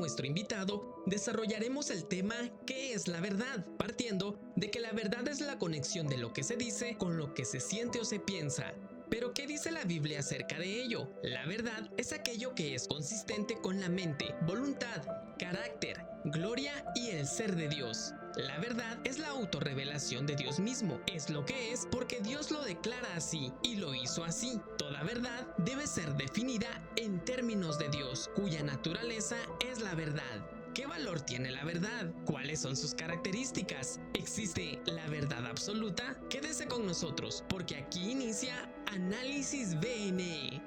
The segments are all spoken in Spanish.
nuestro invitado, desarrollaremos el tema ¿qué es la verdad? Partiendo de que la verdad es la conexión de lo que se dice con lo que se siente o se piensa. Pero ¿qué dice la Biblia acerca de ello? La verdad es aquello que es consistente con la mente, voluntad, carácter, gloria y el ser de Dios. La verdad es la autorrevelación de Dios mismo, es lo que es porque Dios lo declara así y lo hizo así. Toda verdad debe ser definida en términos de Dios, cuya naturaleza es la verdad. ¿Qué valor tiene la verdad? ¿Cuáles son sus características? ¿Existe la verdad absoluta? Quédese con nosotros, porque aquí inicia Análisis BNE.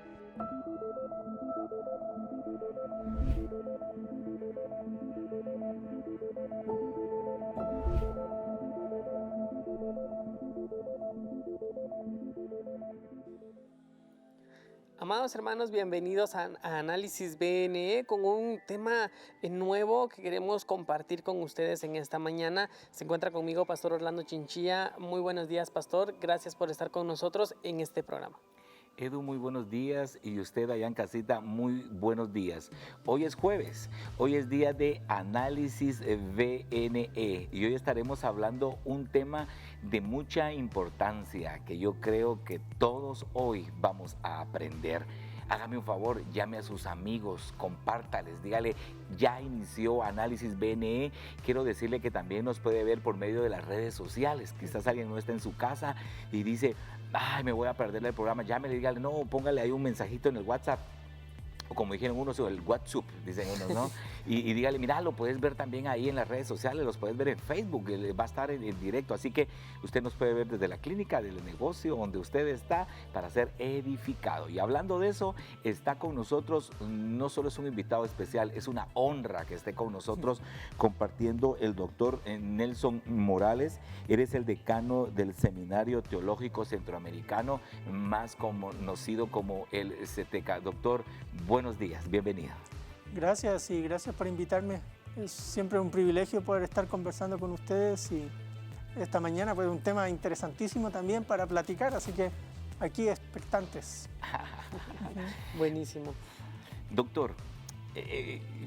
Amados hermanos, bienvenidos a Análisis BNE con un tema nuevo que queremos compartir con ustedes en esta mañana. Se encuentra conmigo Pastor Orlando Chinchilla. Muy buenos días, Pastor. Gracias por estar con nosotros en este programa. Edu, muy buenos días, y usted allá en casita, muy buenos días. Hoy es jueves, hoy es día de Análisis BNE y hoy estaremos hablando un tema de mucha importancia que yo creo que todos hoy vamos a aprender. Hágame un favor, llame a sus amigos, compártales, dígale, ya inició Análisis BNE. Quiero decirle que también nos puede ver por medio de las redes sociales. Quizás alguien no está en su casa y dice, ay, me voy a perder el programa, llámele, dígale, no, póngale ahí un mensajito en el WhatsApp. O como dijeron unos, el WhatsApp, dicen unos, ¿no? Y dígale, mira, lo puedes ver también ahí en las redes sociales, los puedes ver en Facebook, va a estar en directo. Así que usted nos puede ver desde la clínica, del negocio, donde usted está, para ser edificado. Y hablando de eso, está con nosotros, no solo es un invitado especial, es una honra que esté con nosotros compartiendo el doctor Nelson Morales. Eres el decano del Seminario Teológico Centroamericano, más conocido como el CETECA. Doctor, buenos días, bienvenido. Gracias y gracias por invitarme. Es siempre un privilegio poder estar conversando con ustedes y esta mañana pues un tema interesantísimo también para platicar, así que aquí expectantes. Buenísimo. Doctor,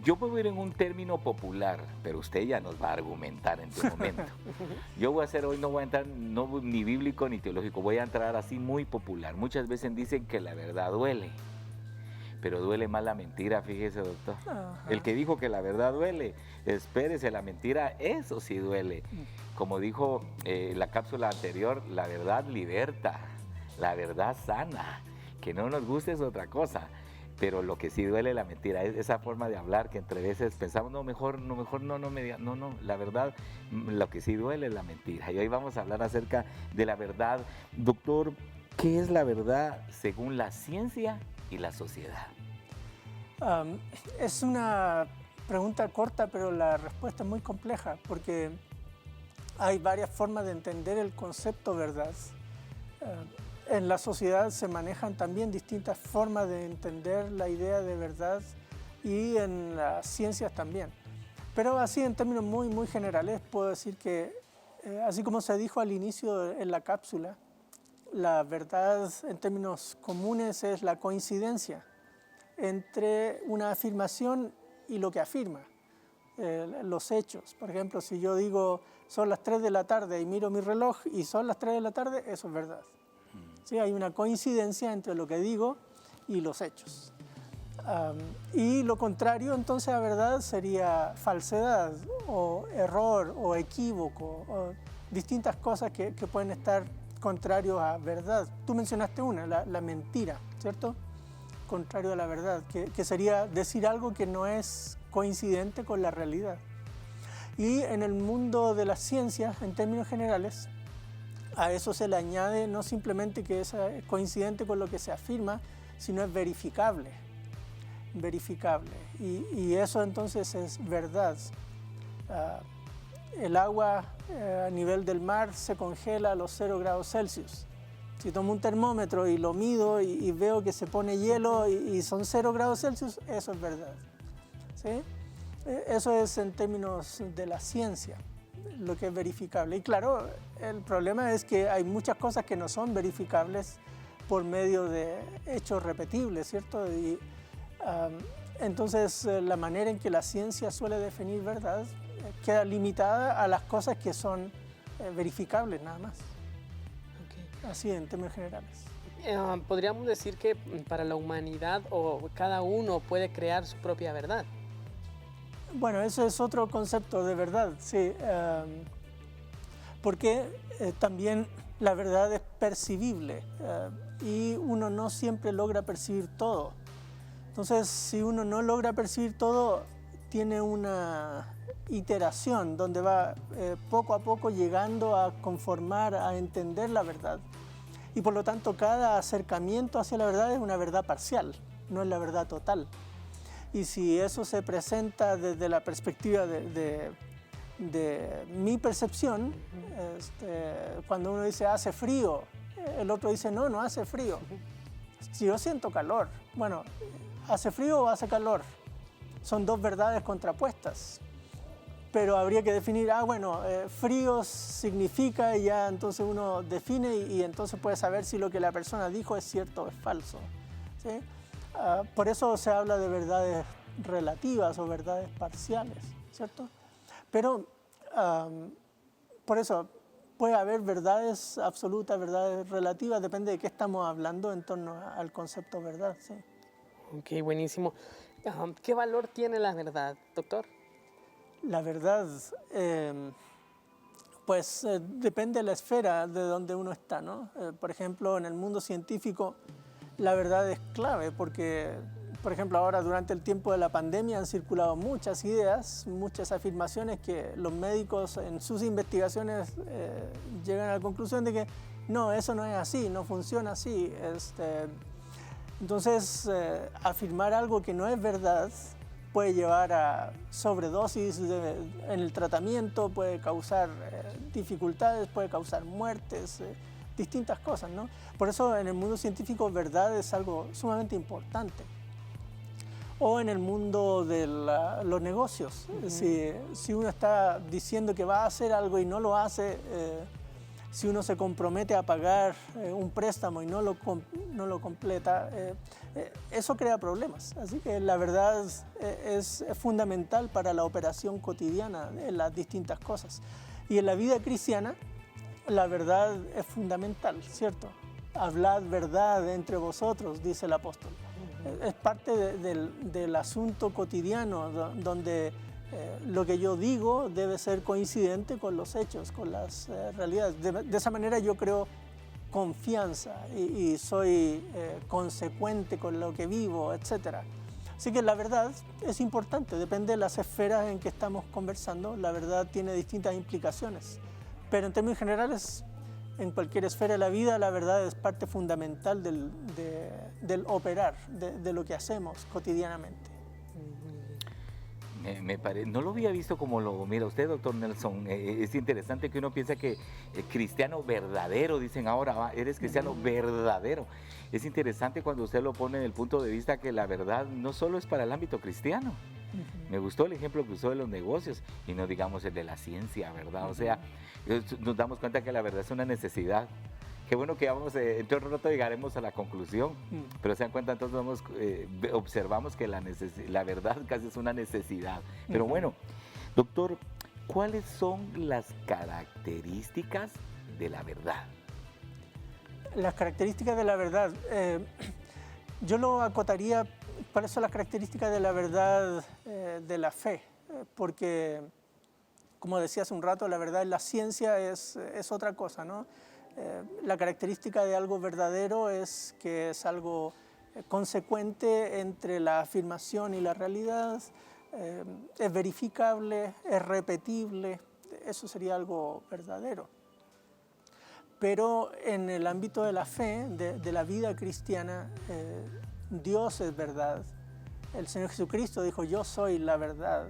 yo puedo ir en un término popular, pero usted ya nos va a argumentar en tu momento. Yo voy a hacer hoy, no voy a entrar ni bíblico ni teológico, voy a entrar así muy popular. Muchas veces dicen que la verdad duele, pero duele más la mentira, fíjese, doctor. Ajá. El que dijo que la verdad duele, espérese, la mentira, eso sí duele. Como dijo la cápsula anterior, la verdad liberta, la verdad sana. Que no nos guste es otra cosa, pero lo que sí duele la mentira, es esa forma de hablar que entre veces pensamos, no, la verdad, lo que sí duele es la mentira. Y hoy vamos a hablar acerca de la verdad. Doctor, ¿qué es la verdad según la ciencia y la sociedad? Es una pregunta corta, pero la respuesta es muy compleja, porque hay varias formas de entender el concepto verdad. En la sociedad se manejan también distintas formas de entender la idea de verdad y en las ciencias también. Pero así en términos muy generales puedo decir que, así como se dijo al inicio en la cápsula, la verdad en términos comunes es la coincidencia entre una afirmación y lo que afirma, los hechos. Por ejemplo, si yo digo son las 3 de la tarde y miro mi reloj y son las 3 de la tarde, eso es verdad. ¿Sí? Hay una coincidencia entre lo que digo y los hechos. Y lo contrario entonces a verdad sería falsedad o error o equívoco, o distintas cosas que pueden estar contrarios a verdad. Tú mencionaste una, la mentira, ¿cierto? Contrario a la verdad, que sería decir algo que no es coincidente con la realidad. Y en el mundo de las ciencias, en términos generales, a eso se le añade no simplemente que es coincidente con lo que se afirma, sino es verificable. Y eso entonces es verdad. El agua a nivel del mar se congela a los 0 grados Celsius. Si tomo un termómetro y lo mido y veo que se pone hielo y son 0 grados Celsius, eso es verdad. ¿Sí? Eso es en términos de la ciencia, lo que es verificable. Y claro, el problema es que hay muchas cosas que no son verificables por medio de hechos repetibles, ¿cierto? Y Entonces, la manera en que la ciencia suele definir verdad queda limitada a las cosas que son verificables nada más. Ok. Así en términos generales. Podríamos decir que para la humanidad o cada uno puede crear su propia verdad. Bueno, eso es otro concepto de verdad, sí. Porque también la verdad es percibible y uno no siempre logra percibir todo. Entonces, si uno no logra percibir todo, tiene una iteración donde va poco a poco llegando a conformar, a entender la verdad. Y por lo tanto, cada acercamiento hacia la verdad es una verdad parcial, no es la verdad total. Y si eso se presenta desde la perspectiva de mi percepción, cuando uno dice hace frío, el otro dice no hace frío. Si yo siento calor, bueno, ¿hace frío o hace calor? Son dos verdades contrapuestas. Pero habría que definir, frío significa, y ya entonces uno define y entonces puede saber si lo que la persona dijo es cierto o es falso, ¿sí? Por eso se habla de verdades relativas o verdades parciales, ¿cierto? Pero por eso puede haber verdades absolutas, verdades relativas, depende de qué estamos hablando en torno al concepto verdad, ¿sí? Ok, buenísimo. ¿Qué valor tiene la verdad, doctor? La verdad, depende de la esfera de donde uno está, ¿no? Por ejemplo, en el mundo científico, la verdad es clave porque, por ejemplo, ahora durante el tiempo de la pandemia han circulado muchas ideas, muchas afirmaciones que los médicos en sus investigaciones llegan a la conclusión de que no, eso no es así, no funciona así. Entonces, afirmar algo que no es verdad puede llevar a sobredosis en el tratamiento, puede causar dificultades, puede causar muertes, distintas cosas, ¿no? Por eso en el mundo científico verdad es algo sumamente importante. O en el mundo de los negocios, si uno está diciendo que va a hacer algo y no lo hace, si uno se compromete a pagar un préstamo y no lo completa, eso crea problemas. Así que la verdad es fundamental para la operación cotidiana en las distintas cosas. Y en la vida cristiana, la verdad es fundamental, ¿cierto? Hablad verdad entre vosotros, dice el apóstol. Es parte del asunto cotidiano donde lo que yo digo debe ser coincidente con los hechos, con las realidades. De esa manera yo creo confianza y soy consecuente con lo que vivo, etc. Así que la verdad es importante, depende de las esferas en que estamos conversando. La verdad tiene distintas implicaciones, pero en términos generales, en cualquier esfera de la vida, la verdad es parte fundamental del operar, de lo que hacemos cotidianamente. No lo había visto como lo mira usted, doctor Nelson. Es interesante que uno piensa que cristiano verdadero, dicen ahora, eres cristiano verdadero. Es interesante cuando usted lo pone en el punto de vista que la verdad no solo es para el ámbito cristiano. Me gustó el ejemplo que usó de los negocios y no digamos el de la ciencia, ¿verdad? O sea, nos damos cuenta que la verdad es una necesidad. Qué bueno que vamos, entre otro rato llegaremos a la conclusión, pero se dan cuenta, entonces observamos que la verdad casi es una necesidad. Pero bueno, doctor, ¿cuáles son las características de la verdad? Las características de la verdad, yo lo acotaría, ¿cuáles son las características de la verdad de la fe? Porque, como decía hace un rato, la verdad en la ciencia es otra cosa, ¿no? La característica de algo verdadero es que es algo consecuente entre la afirmación y la realidad, es verificable, es repetible, eso sería algo verdadero. Pero en el ámbito de la fe, de la vida cristiana, Dios es verdad. El Señor Jesucristo dijo, yo soy la verdad.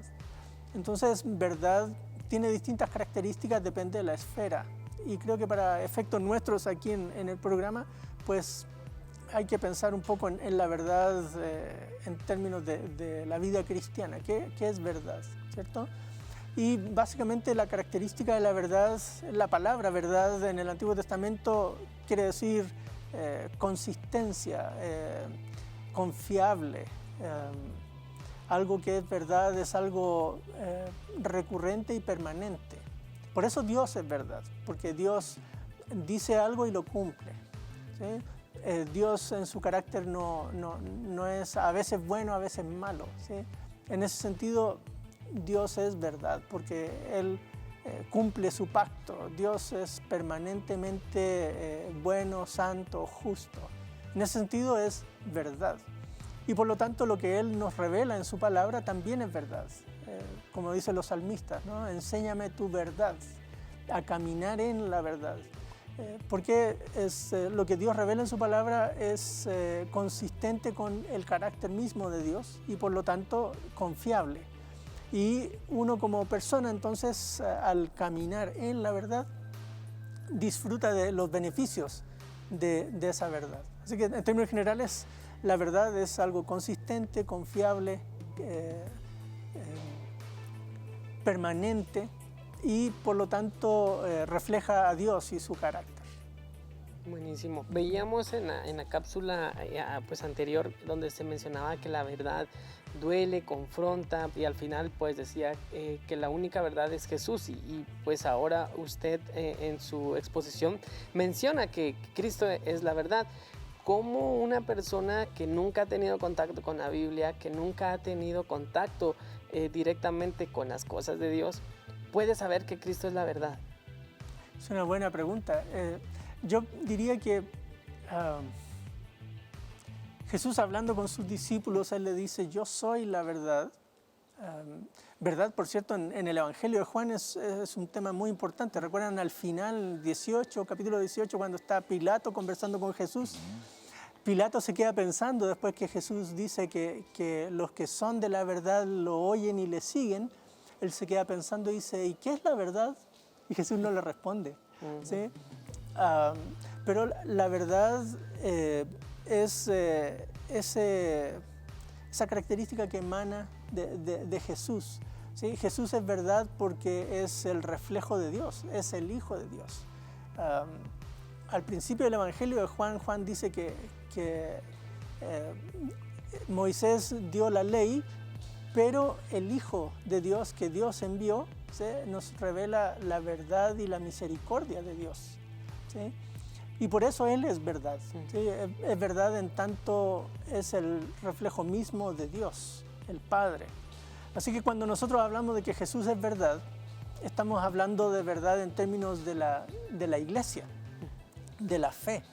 Entonces, verdad tiene distintas características, depende de la esfera. Y creo que para efectos nuestros aquí en el programa, pues hay que pensar un poco en la verdad en términos de la vida cristiana. ¿Qué es verdad? ¿Cierto? Y básicamente la característica de la verdad, la palabra verdad en el Antiguo Testamento quiere decir consistencia, confiable, algo que es verdad es algo recurrente y permanente. Por eso Dios es verdad, porque Dios dice algo y lo cumple, ¿sí? Dios en su carácter no es a veces bueno, a veces malo, ¿sí? En ese sentido, Dios es verdad, porque Él cumple su pacto. Dios es permanentemente bueno, santo, justo. En ese sentido es verdad. Y por lo tanto lo que Él nos revela en su palabra también es verdad. Como dicen los salmistas, ¿no? Enséñame tu verdad, a caminar en la verdad. Porque lo que Dios revela en su palabra es consistente con el carácter mismo de Dios y por lo tanto confiable. Y uno como persona entonces al caminar en la verdad disfruta de los beneficios de esa verdad. Así que en términos generales la verdad es algo consistente, confiable, permanente y por lo tanto refleja a Dios y su carácter. Buenísimo. Veíamos en la cápsula pues anterior donde se mencionaba que la verdad duele, confronta y al final pues decía que la única verdad es Jesús y pues ahora usted en su exposición menciona que Cristo es la verdad. ¿Cómo una persona que nunca ha tenido contacto con la Biblia, que nunca ha tenido contacto directamente con las cosas de Dios, puede saber que Cristo es la verdad? Es una buena pregunta. Yo diría que Jesús hablando con sus discípulos, Él le dice, yo soy la verdad. Verdad, por cierto, en el Evangelio de Juan es un tema muy importante. ¿Recuerdan al final, capítulo 18, cuando está Pilato conversando con Jesús? Pilato se queda pensando después que Jesús dice que los que son de la verdad lo oyen y le siguen. Él se queda pensando y dice, ¿y qué es la verdad? Y Jesús no le responde. ¿Sí? Pero la verdad es esa característica que emana de Jesús. ¿Sí? Jesús es verdad porque es el reflejo de Dios, es el Hijo de Dios. Al principio del Evangelio de Juan dice que Moisés dio la ley, pero el Hijo de Dios que Dios envió, ¿sí? Nos revela la verdad y la misericordia de Dios. ¿Sí? Y por eso Él es verdad. ¿Sí? Es verdad en tanto es el reflejo mismo de Dios, el Padre. Así que cuando nosotros hablamos de que Jesús es verdad, estamos hablando de verdad en términos de la iglesia, de la fe.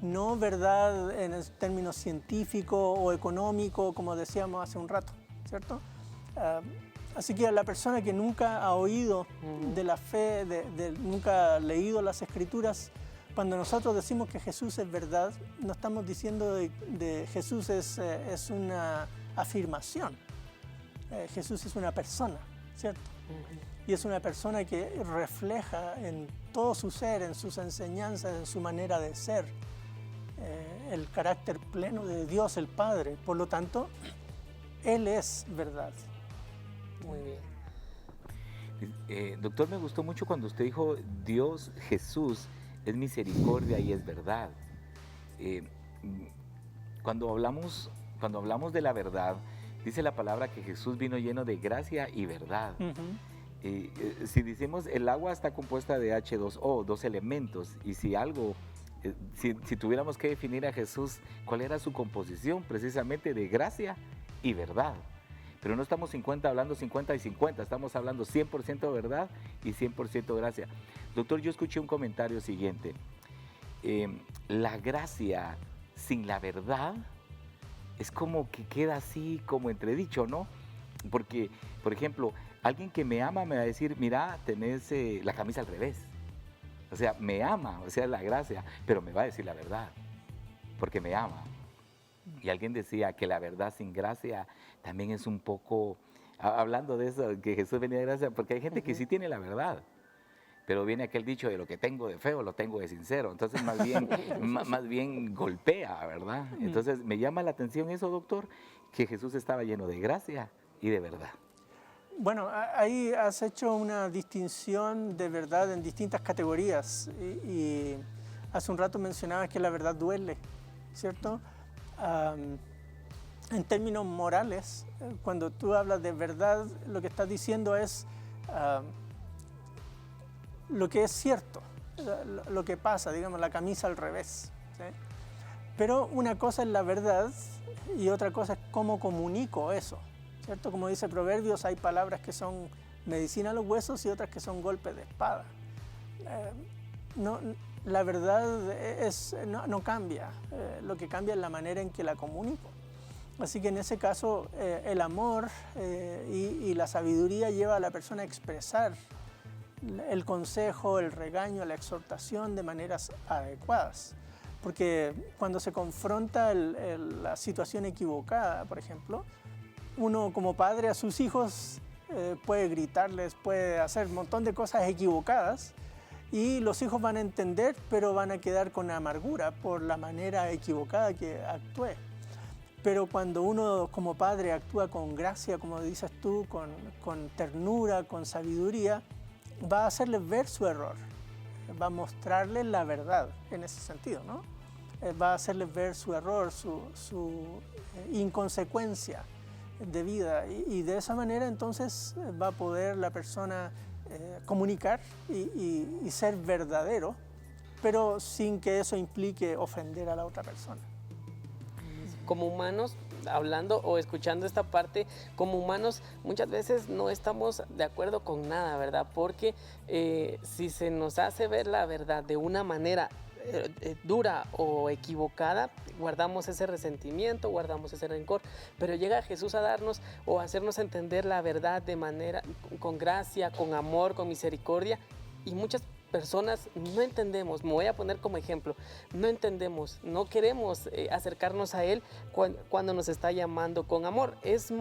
No verdad en términos científicos o económicos, como decíamos hace un rato, ¿cierto? Así que a la persona que nunca ha oído de la fe, nunca ha leído las Escrituras, cuando nosotros decimos que Jesús es verdad, no estamos diciendo de Jesús es una afirmación. Jesús es una persona, ¿cierto? Y es una persona que refleja en todo su ser, en sus enseñanzas, en su manera de ser, el carácter pleno de Dios el Padre. Por lo tanto, Él es verdad. Muy bien. Doctor, me gustó mucho cuando usted dijo Dios, Jesús, es misericordia y es verdad. Cuando hablamos de la verdad, dice la palabra que Jesús vino lleno de gracia y verdad. Si decimos el agua está compuesta de H2O, dos elementos, y si tuviéramos que definir a Jesús, ¿cuál era su composición? Precisamente de gracia y verdad. Pero no estamos hablando 50 y 50, estamos hablando 100% verdad y 100% gracia. Doctor, yo escuché un comentario siguiente. La gracia sin la verdad es como que queda así como entredicho, ¿no? Porque, por ejemplo, alguien que me ama me va a decir, mira, tenés la camisa al revés. O sea, me ama, o sea, la gracia, pero me va a decir la verdad, porque me ama. Y alguien decía que la verdad sin gracia también es un poco, hablando de eso, que Jesús venía de gracia, porque hay gente que sí tiene la verdad, pero viene aquel dicho de lo que tengo de feo, lo tengo de sincero. Entonces más bien golpea, ¿verdad? Entonces me llama la atención eso, doctor, que Jesús estaba lleno de gracia y de verdad. Bueno, ahí has hecho una distinción de verdad en distintas categorías y hace un rato mencionabas que la verdad duele, ¿cierto? en términos morales, cuando tú hablas de verdad, lo que estás diciendo es lo que es cierto, lo que pasa, digamos, la camisa al revés, ¿sí? Pero una cosa es la verdad y otra cosa es cómo comunico eso, ¿cierto? Como dice Proverbios, hay palabras que son medicina a los huesos y otras que son golpes de espada. La verdad no cambia, lo que cambia es la manera en que la comunico. Así que en ese caso el amor y la sabiduría lleva a la persona a expresar el consejo, el regaño, la exhortación de maneras adecuadas. Porque cuando se confronta la situación equivocada, por ejemplo, uno como padre a sus hijos puede gritarles, puede hacer un montón de cosas equivocadas y los hijos van a entender, pero van a quedar con amargura por la manera equivocada que actué. Pero cuando uno como padre actúa con gracia, como dices tú, con ternura, con sabiduría, va a hacerles ver su error, va a mostrarles la verdad en ese sentido, ¿no? Va a hacerles ver su error, su inconsecuencia de vida y de esa manera entonces va a poder la persona comunicar y ser verdadero, pero sin que eso implique ofender a la otra persona. Como humanos, hablando o escuchando esta parte, como humanos muchas veces no estamos de acuerdo con nada, ¿verdad? Porque si se nos hace ver la verdad de una manera dura o equivocada, guardamos ese resentimiento, guardamos ese rencor, pero llega Jesús a darnos o a hacernos entender la verdad de manera, con gracia, con amor, con misericordia, y muchas personas no entendemos. Me voy a poner como ejemplo, no entendemos, no queremos acercarnos a Él cuando nos está llamando con amor. Es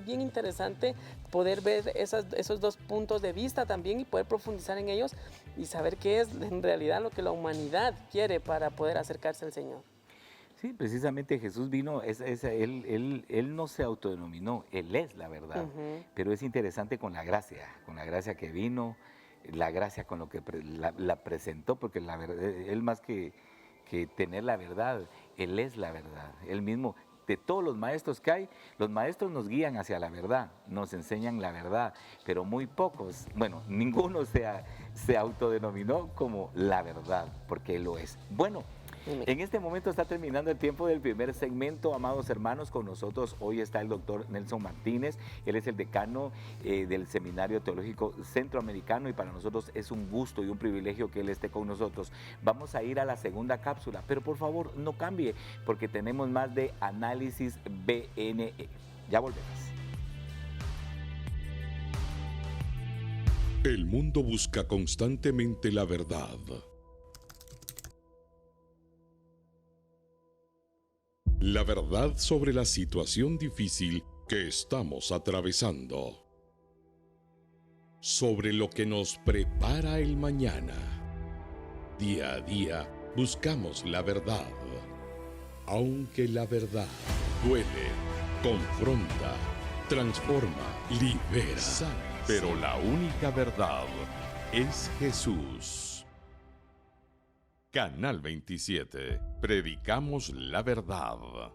bien interesante poder ver esos dos puntos de vista también y poder profundizar en ellos y saber qué es en realidad lo que la humanidad quiere para poder acercarse al Señor. Sí, precisamente Jesús vino, él no se autodenominó, Él es la verdad, pero es interesante con la gracia que vino, la gracia con lo que la presentó, porque la verdad, Él más que tener la verdad, Él es la verdad, Él mismo. De todos los maestros que hay, los maestros nos guían hacia la verdad, nos enseñan la verdad, pero muy pocos, bueno, ninguno se autodenominó como la verdad, porque Él lo es. Bueno, en este momento está terminando el tiempo del primer segmento, amados hermanos. Con nosotros hoy está el doctor Nelson Martínez. Él es el decano del Seminario Teológico Centroamericano y para nosotros es un gusto y un privilegio que él esté con nosotros. Vamos a ir a la segunda cápsula, pero por favor no cambie porque tenemos más de Análisis BNE. Ya volvemos. El mundo busca constantemente la verdad. La verdad sobre la situación difícil que estamos atravesando. Sobre lo que nos prepara el mañana. Día a día buscamos la verdad. Aunque la verdad duele, confronta, transforma, libera. Pero la única verdad es Jesús. Canal 27. Predicamos la verdad.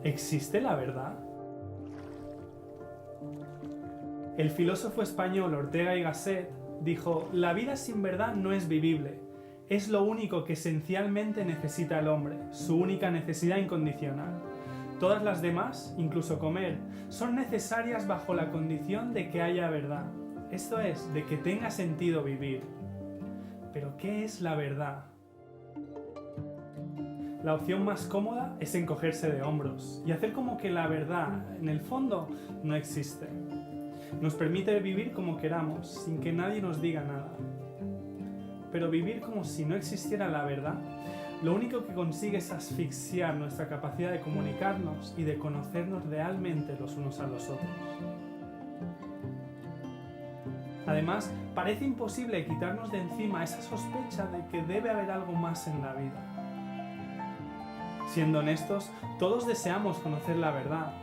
¿Existe la verdad? El filósofo español Ortega y Gasset dijo: la vida sin verdad no es vivible, es lo único que esencialmente necesita el hombre, su única necesidad incondicional. Todas las demás, incluso comer, son necesarias bajo la condición de que haya verdad, esto es, de que tenga sentido vivir. Pero ¿qué es la verdad? La opción más cómoda es encogerse de hombros y hacer como que la verdad, en el fondo, no existe. Nos permite vivir como queramos, sin que nadie nos diga nada. Pero vivir como si no existiera la verdad, lo único que consigue es asfixiar nuestra capacidad de comunicarnos y de conocernos realmente los unos a los otros. Además, parece imposible quitarnos de encima esa sospecha de que debe haber algo más en la vida. Siendo honestos, todos deseamos conocer la verdad.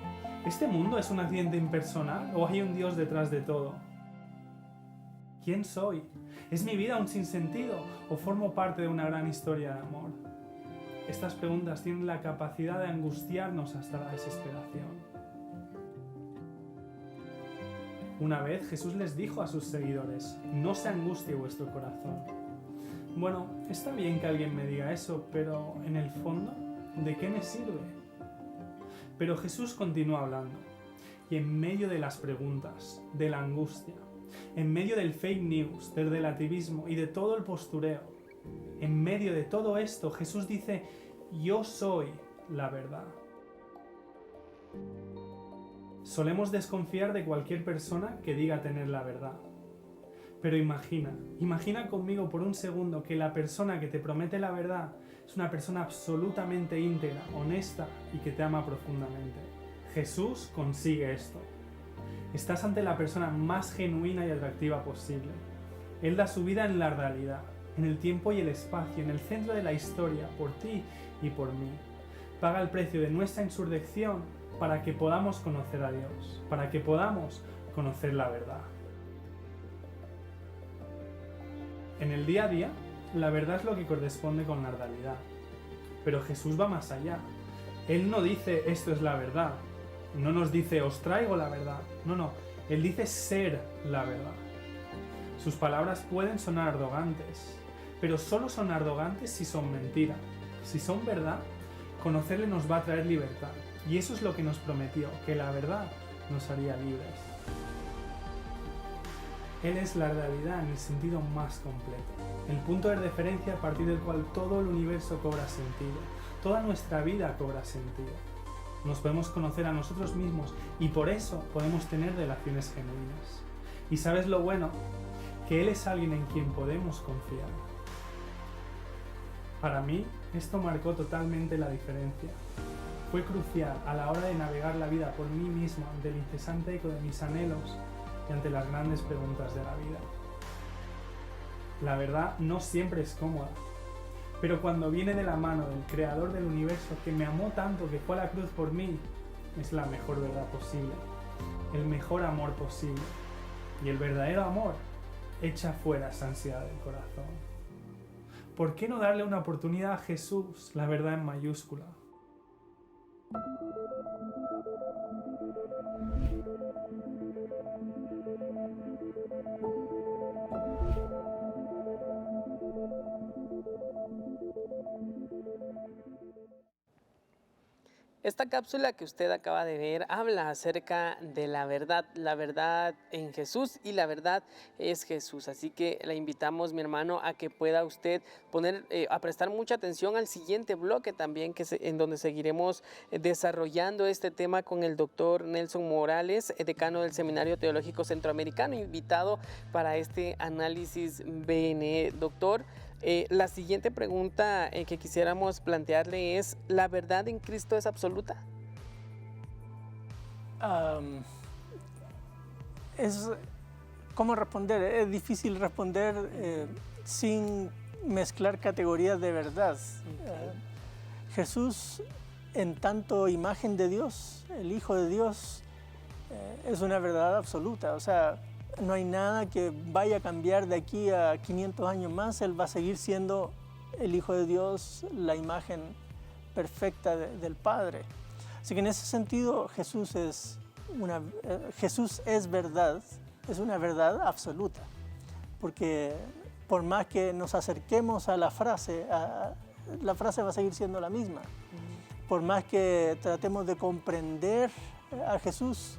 ¿Este mundo es un accidente impersonal o hay un Dios detrás de todo? ¿Quién soy? ¿Es mi vida un sinsentido o formo parte de una gran historia de amor? Estas preguntas tienen la capacidad de angustiarnos hasta la desesperación. Una vez Jesús les dijo a sus seguidores: no se angustie vuestro corazón. Bueno, está bien que alguien me diga eso, pero en el fondo, ¿de qué me sirve? Pero Jesús continúa hablando, y en medio de las preguntas, de la angustia, en medio del fake news, del relativismo y de todo el postureo, en medio de todo esto, Jesús dice: yo soy la verdad. Solemos desconfiar de cualquier persona que diga tener la verdad. Pero imagina conmigo por un segundo que la persona que te promete la verdad es una persona absolutamente íntegra, honesta y que te ama profundamente. Jesús consigue esto. Estás ante la persona más genuina y atractiva posible. Él da su vida en la realidad, en el tiempo y el espacio, en el centro de la historia, por ti y por mí. Paga el precio de nuestra insurrección para que podamos conocer a Dios, para que podamos conocer la verdad. En el día a día, la verdad es lo que corresponde con la realidad. Pero Jesús va más allá. Él no dice esto es la verdad. No nos dice os traigo la verdad. No. Él dice ser la verdad. Sus palabras pueden sonar arrogantes, pero solo son arrogantes si son mentira. Si son verdad, conocerle nos va a traer libertad. Y eso es lo que nos prometió, que la verdad nos haría libres. Él es la realidad en el sentido más completo, el punto de referencia a partir del cual todo el universo cobra sentido, toda nuestra vida cobra sentido. Nos podemos conocer a nosotros mismos y por eso podemos tener relaciones genuinas. ¿Y sabes lo bueno? Que Él es alguien en quien podemos confiar. Para mí, esto marcó totalmente la diferencia. Fue crucial a la hora de navegar la vida por mí mismo ante el incesante eco de mis anhelos y ante las grandes preguntas de la vida. La verdad no siempre es cómoda, pero cuando viene de la mano del Creador del universo que me amó tanto que fue a la cruz por mí, es la mejor verdad posible, el mejor amor posible. Y el verdadero amor echa fuera esa ansiedad del corazón. ¿Por qué no darle una oportunidad a Jesús, la verdad en mayúscula? Esta cápsula que usted acaba de ver habla acerca de la verdad en Jesús, y la verdad es Jesús. Así que la invitamos, mi hermano, a que pueda usted a prestar mucha atención al siguiente bloque también, en donde seguiremos desarrollando este tema con el doctor Nelson Morales, decano del Seminario Teológico Centroamericano, invitado para este análisis BNE. Doctor, la siguiente pregunta que quisiéramos plantearle es: ¿la verdad en Cristo es absoluta? ¿Cómo responder? Es difícil responder sin mezclar categorías de verdad. Jesús, en tanto imagen de Dios, el Hijo de Dios, es una verdad absoluta. O sea, no hay nada que vaya a cambiar de aquí a 500 años más. Él va a seguir siendo el Hijo de Dios, la imagen perfecta del Padre. Así que en ese sentido Jesús es verdad, es una verdad absoluta. Porque por más que nos acerquemos a la frase va a seguir siendo la misma. Por más que tratemos de comprender a Jesús,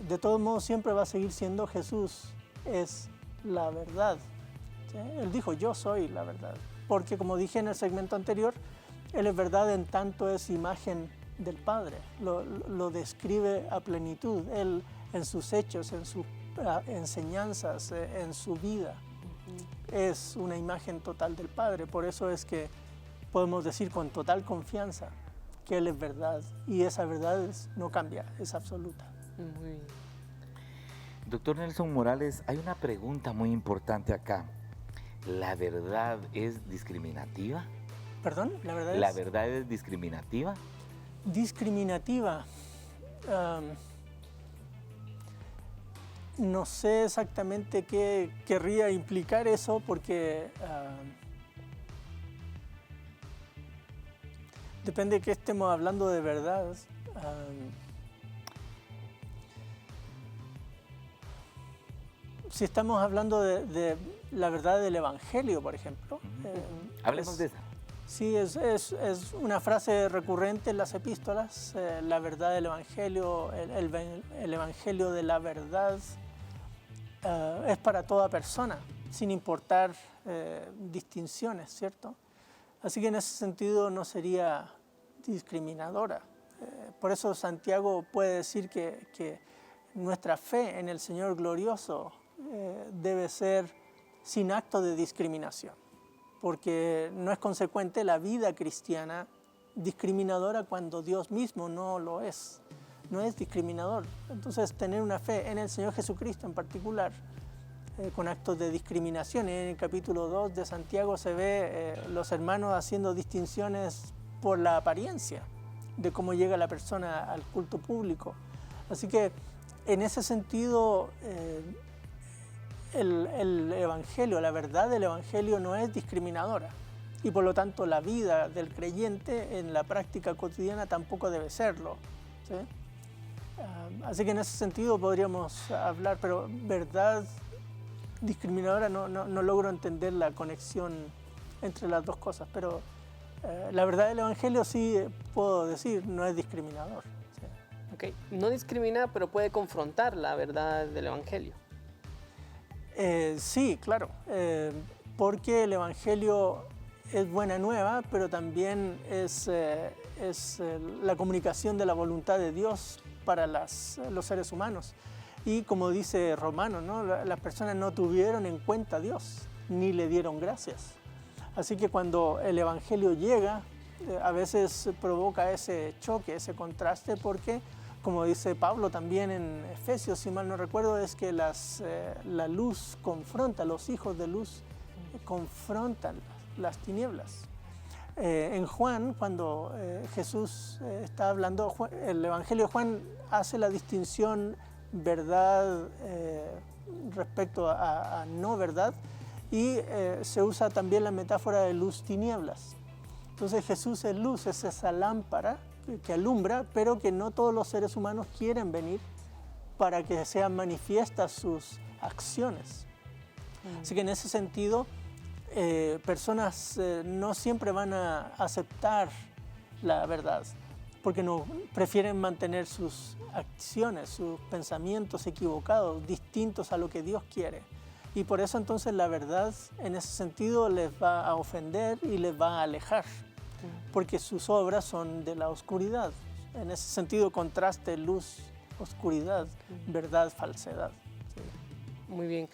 de todos modos siempre va a seguir siendo Jesús es la verdad. ¿Sí? Él dijo: yo soy la verdad, porque como dije en el segmento anterior, Él es verdad en tanto es imagen del Padre, lo describe a plenitud, Él en sus hechos, en sus enseñanzas, en su vida, es una imagen total del Padre. Por eso es que podemos decir con total confianza que Él es verdad, y esa verdad no cambia, es absoluta. Muy bien. Doctor Nelson Morales, hay una pregunta muy importante acá. ¿La verdad es discriminativa? ¿Perdón? ¿La verdad ¿La es verdad es discriminativa? discriminativa? No sé exactamente qué querría implicar eso porque depende de qué estemos hablando de verdad. Si estamos hablando de la verdad del Evangelio, por ejemplo. Hablemos de esa. Sí, es una frase recurrente en las epístolas, la verdad del Evangelio, el Evangelio de la verdad es para toda persona, sin importar distinciones, ¿cierto? Así que en ese sentido no sería discriminadora. Por eso Santiago puede decir que nuestra fe en el Señor glorioso debe ser sin acto de discriminación, porque no es consecuente la vida cristiana discriminadora cuando Dios mismo no lo es, no es discriminador. Entonces tener una fe en el Señor Jesucristo en particular, con actos de discriminación. En el capítulo 2 de Santiago se ve los hermanos haciendo distinciones por la apariencia de cómo llega la persona al culto público. Así que en ese sentido el Evangelio, la verdad del Evangelio no es discriminadora y por lo tanto la vida del creyente en la práctica cotidiana tampoco debe serlo, ¿sí? Así que en ese sentido podríamos hablar, pero verdad discriminadora no logro entender la conexión entre las dos cosas, pero la verdad del Evangelio sí puedo decir, no es discriminador. ¿Sí? Okay. No discrimina, pero puede confrontar la verdad del Evangelio. Sí, claro, porque el Evangelio es buena nueva, pero también es la comunicación de la voluntad de Dios para los seres humanos. Y como dice Romano, ¿no? Las personas no tuvieron en cuenta a Dios, ni le dieron gracias. Así que cuando el Evangelio llega, a veces provoca ese choque, ese contraste, porque como dice Pablo también en Efesios, si mal no recuerdo, es que la luz confronta, los hijos de luz confrontan las tinieblas. En Juan, cuando Jesús está hablando, el Evangelio de Juan hace la distinción verdad respecto a no verdad y se usa también la metáfora de luz-tinieblas. Entonces Jesús es luz, es esa lámpara que alumbra, pero que no todos los seres humanos quieren venir para que sean manifiestas sus acciones. Así que en ese sentido, personas no siempre van a aceptar la verdad, porque no prefieren mantener sus acciones, sus pensamientos equivocados, distintos a lo que Dios quiere. Y por eso entonces la verdad en ese sentido les va a ofender y les va a alejar, porque sus obras son de la oscuridad. En ese sentido, contraste luz, oscuridad, verdad, falsedad. Sí. Muy bien.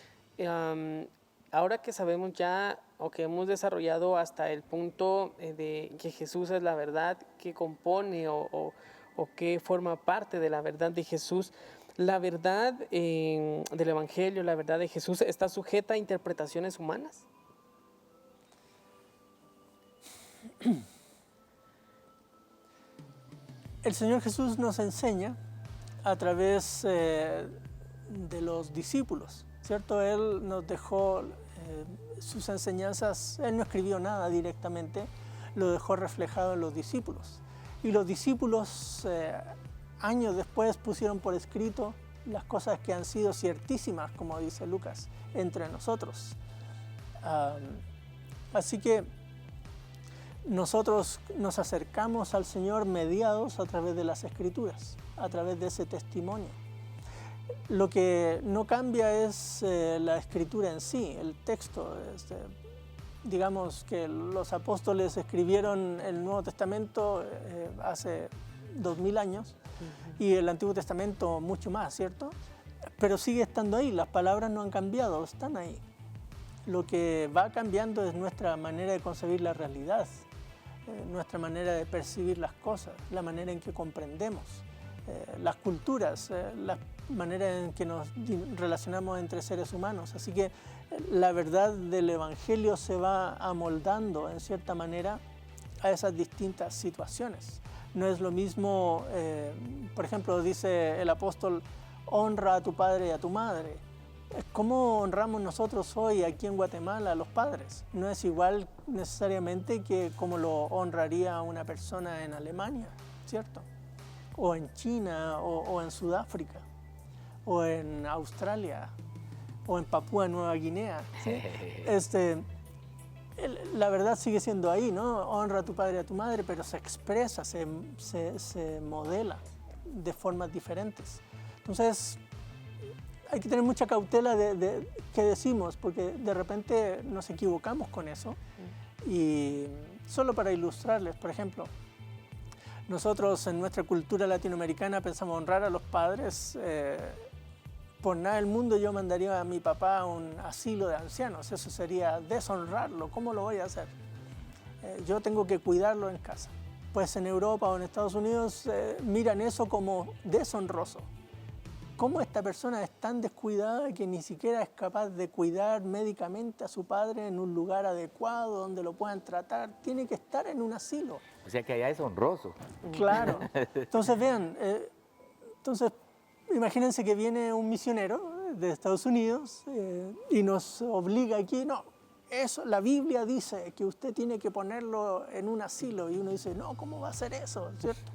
Ahora que sabemos ya, o que hemos desarrollado hasta el punto de que Jesús es la verdad, que compone o que forma parte de la verdad de Jesús, ¿la verdad del Evangelio, la verdad de Jesús, está sujeta a interpretaciones humanas? El Señor Jesús nos enseña a través de los discípulos, ¿cierto? Él nos dejó sus enseñanzas, Él no escribió nada directamente, lo dejó reflejado en los discípulos. Y los discípulos años después pusieron por escrito las cosas que han sido ciertísimas, como dice Lucas, entre nosotros. Así que nosotros nos acercamos al Señor mediados a través de las Escrituras, a través de ese testimonio. Lo que no cambia es la Escritura en sí, el texto. Digamos que los apóstoles escribieron el Nuevo Testamento hace 2000 años y el Antiguo Testamento mucho más, ¿cierto? Pero sigue estando ahí, las palabras no han cambiado, están ahí. Lo que va cambiando es nuestra manera de concebir la realidad, nuestra manera de percibir las cosas, la manera en que comprendemos las culturas, la manera en que nos relacionamos entre seres humanos. Así que la verdad del Evangelio se va amoldando en cierta manera a esas distintas situaciones. No es lo mismo, por ejemplo, dice el apóstol, honra a tu padre y a tu madre. ¿Cómo honramos nosotros hoy aquí en Guatemala a los padres? No es igual necesariamente que como lo honraría una persona en Alemania, ¿cierto? O en China, o en Sudáfrica, o en Australia, o en Papúa Nueva Guinea, ¿sí? La verdad sigue siendo ahí, ¿no? Honra a tu padre y a tu madre, pero se expresa, se modela de formas diferentes. Entonces, hay que tener mucha cautela de qué decimos, porque de repente nos equivocamos con eso. Y solo para ilustrarles, por ejemplo, nosotros en nuestra cultura latinoamericana pensamos honrar a los padres. Por nada del mundo yo mandaría a mi papá a un asilo de ancianos. Eso sería deshonrarlo. ¿Cómo lo voy a hacer? Yo tengo que cuidarlo en casa. Pues en Europa o en Estados Unidos miran eso como deshonroso. ¿Cómo esta persona es tan descuidada que ni siquiera es capaz de cuidar médicamente a su padre en un lugar adecuado donde lo puedan tratar? Tiene que estar en un asilo. O sea que allá es honroso. Claro. Entonces vean, imagínense que viene un misionero de Estados Unidos y nos obliga aquí, no, eso, la Biblia dice que usted tiene que ponerlo en un asilo. Y uno dice, no, ¿cómo va a ser eso? ¿Cierto?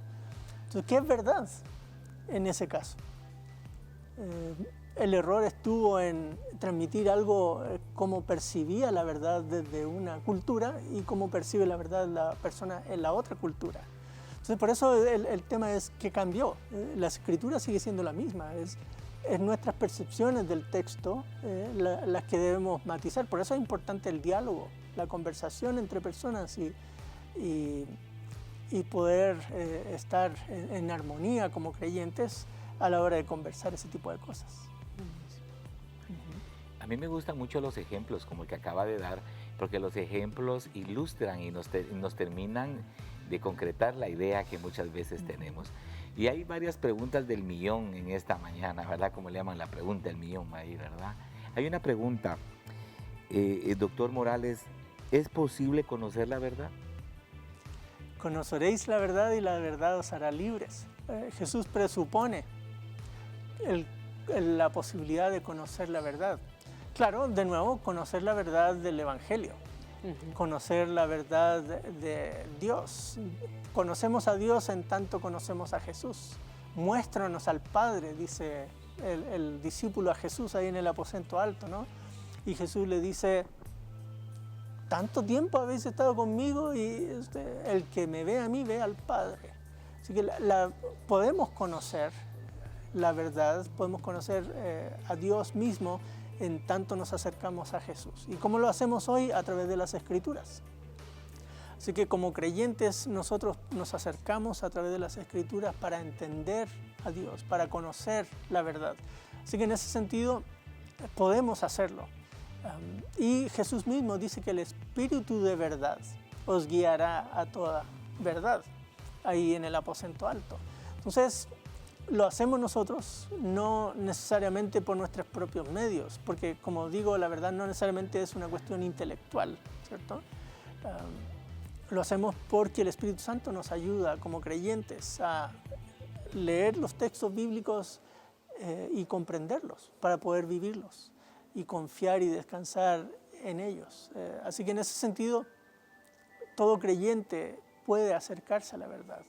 Entonces, ¿qué es verdad en ese caso? El error estuvo en transmitir algo como percibía la verdad desde una cultura y cómo percibe la verdad la persona en la otra cultura. Entonces, por eso el tema es que cambió. La escritura sigue siendo la misma. Es nuestras percepciones del texto las que debemos matizar. Por eso es importante el diálogo, la conversación entre personas y poder estar en armonía como creyentes a la hora de conversar ese tipo de cosas. A mí me gustan mucho los ejemplos como el que acaba de dar, porque los ejemplos ilustran y nos terminan de concretar la idea que muchas veces tenemos. Y hay varias preguntas del millón en esta mañana, ¿verdad? Como le llaman la pregunta del millón ahí, ¿verdad? Hay una pregunta, doctor Morales, ¿es posible conocer la verdad? Conoceréis la verdad y la verdad os hará libres. Jesús presupone la posibilidad de conocer la verdad. Claro, de nuevo, conocer la verdad del Evangelio, conocer la verdad de Dios. Conocemos a Dios en tanto conocemos a Jesús. Muéstranos al Padre, dice el discípulo a Jesús ahí en el aposento alto, ¿no? Y Jesús le dice, tanto tiempo habéis estado conmigo y el que me ve a mí ve al Padre. Así que podemos conocer la verdad, podemos conocer a Dios mismo en tanto nos acercamos a Jesús. ¿Y cómo lo hacemos hoy? A través de las Escrituras. Así que como creyentes nosotros nos acercamos a través de las Escrituras para entender a Dios, para conocer la verdad. Así que en ese sentido podemos hacerlo. Y Jesús mismo dice que el Espíritu de verdad os guiará a toda verdad, ahí en el aposento alto. Entonces, lo hacemos nosotros, no necesariamente por nuestros propios medios, porque como digo, la verdad no necesariamente es una cuestión intelectual, ¿cierto? Lo hacemos porque el Espíritu Santo nos ayuda como creyentes a leer los textos bíblicos y comprenderlos para poder vivirlos y confiar y descansar en ellos. Así que en ese sentido, todo creyente puede acercarse a la verdad.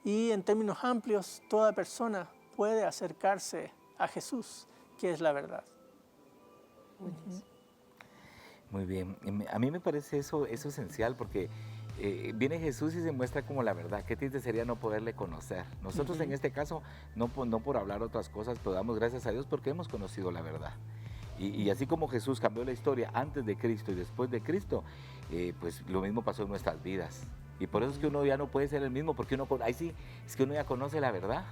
Y en términos amplios, toda persona puede acercarse a Jesús, que es la verdad. Muy bien. A mí me parece eso esencial porque viene Jesús y se muestra como la verdad. Qué triste sería no poderle conocer. Nosotros en este caso, no por hablar otras cosas, pero damos gracias a Dios porque hemos conocido la verdad. Y así como Jesús cambió la historia antes de Cristo y después de Cristo, pues lo mismo pasó en nuestras vidas. Y por eso es que uno ya no puede ser el mismo, porque ahí sí, es que uno ya conoce la verdad.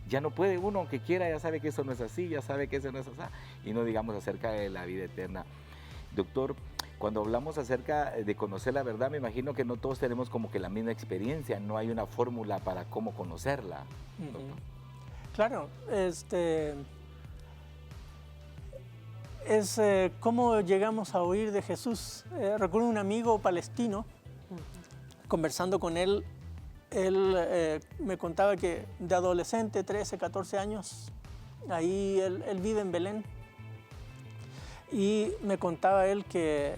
Ya no puede uno, aunque quiera, ya sabe que eso no es así, ya sabe que eso no es así. Y no digamos acerca de la vida eterna. Doctor, Cuando hablamos acerca de conocer la verdad, me imagino que no todos tenemos como que la misma experiencia, no hay una fórmula para cómo conocerla. Doctor. Claro, es cómo llegamos a oír de Jesús. Recuerdo un amigo palestino, conversando con él me contaba que de adolescente, 13, 14 años, ahí él vive en Belén, y me contaba él que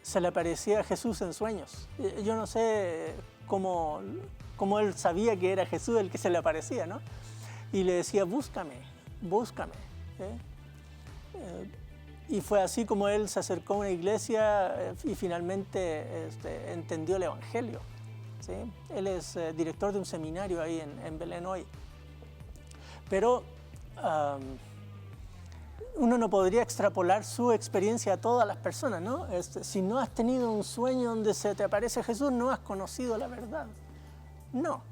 se le aparecía a Jesús en sueños. Yo no sé cómo él sabía que era Jesús el que se le aparecía, ¿no? Y le decía, búscame, búscame. Y fue así como él se acercó a una iglesia y finalmente entendió el Evangelio. ¿Sí? Él es director de un seminario ahí en Belén hoy. Pero uno no podría extrapolar su experiencia a todas las personas, ¿no? Si no has tenido un sueño donde se te aparece Jesús, no has conocido la verdad. No.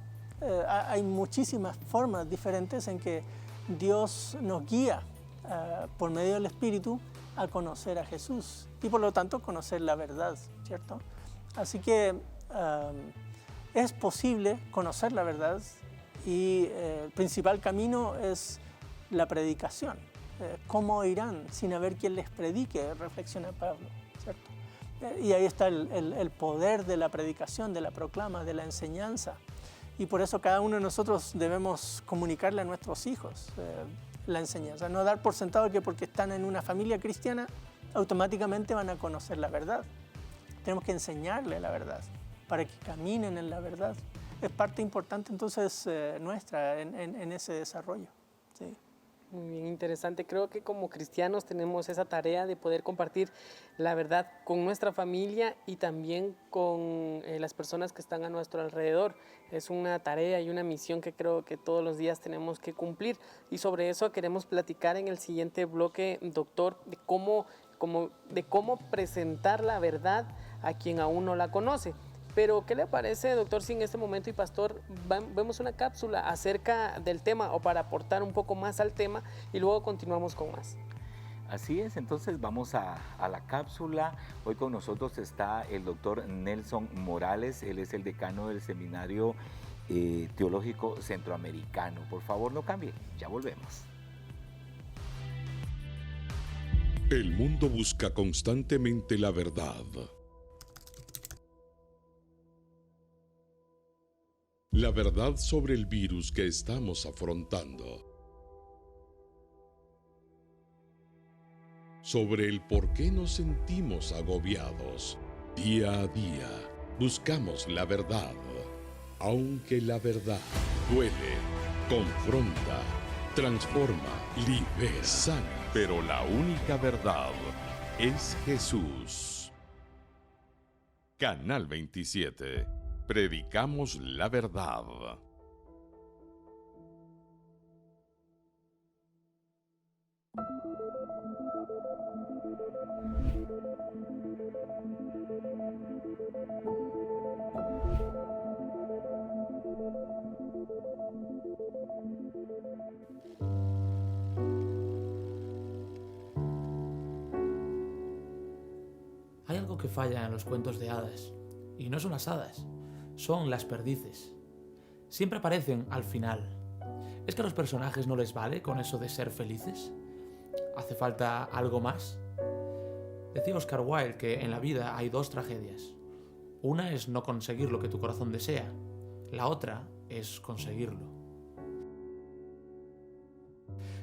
Hay muchísimas formas diferentes en que Dios nos guía por medio del Espíritu a conocer a Jesús y por lo tanto conocer la verdad, ¿cierto? Así que es posible conocer la verdad y el principal camino es la predicación. ¿Cómo irán sin haber quien les predique? Reflexiona Pablo, ¿cierto? Y ahí está el poder de la predicación, de la proclama, de la enseñanza. Y por eso cada uno de nosotros debemos comunicarle a nuestros hijos la enseñanza. No dar por sentado que porque están en una familia cristiana automáticamente van a conocer la verdad. Tenemos que enseñarle la verdad para que caminen en la verdad. Es parte importante entonces nuestra en ese desarrollo. Sí. Muy bien, interesante. Creo que como cristianos tenemos esa tarea de poder compartir la verdad con nuestra familia y también con las personas que están a nuestro alrededor. Es una tarea y una misión que creo que todos los días tenemos que cumplir. Y sobre eso queremos platicar en el siguiente bloque, doctor, de cómo presentar la verdad a quien aún no la conoce. Pero, ¿qué le parece, doctor, si en este momento, y pastor, vemos una cápsula acerca del tema o para aportar un poco más al tema y luego continuamos con más? Así es, entonces vamos a la cápsula. Hoy con nosotros está el doctor Nelson Morales, él es el decano del Seminario Teológico Centroamericano. Por favor, no cambie, ya volvemos. El mundo busca constantemente la verdad. La verdad sobre el virus que estamos afrontando. Sobre el por qué nos sentimos agobiados. Día a día buscamos la verdad. Aunque la verdad duele, confronta, transforma, libera, sana. Pero la única verdad es Jesús. Canal 27. Predicamos la verdad. Hay algo que falla en los cuentos de hadas, y no son las hadas, son las perdices. Siempre aparecen al final. ¿Es que a los personajes no les vale con eso de ser felices? ¿Hace falta algo más? Decía Oscar Wilde que en la vida hay dos tragedias. Una es no conseguir lo que tu corazón desea. La otra es conseguirlo.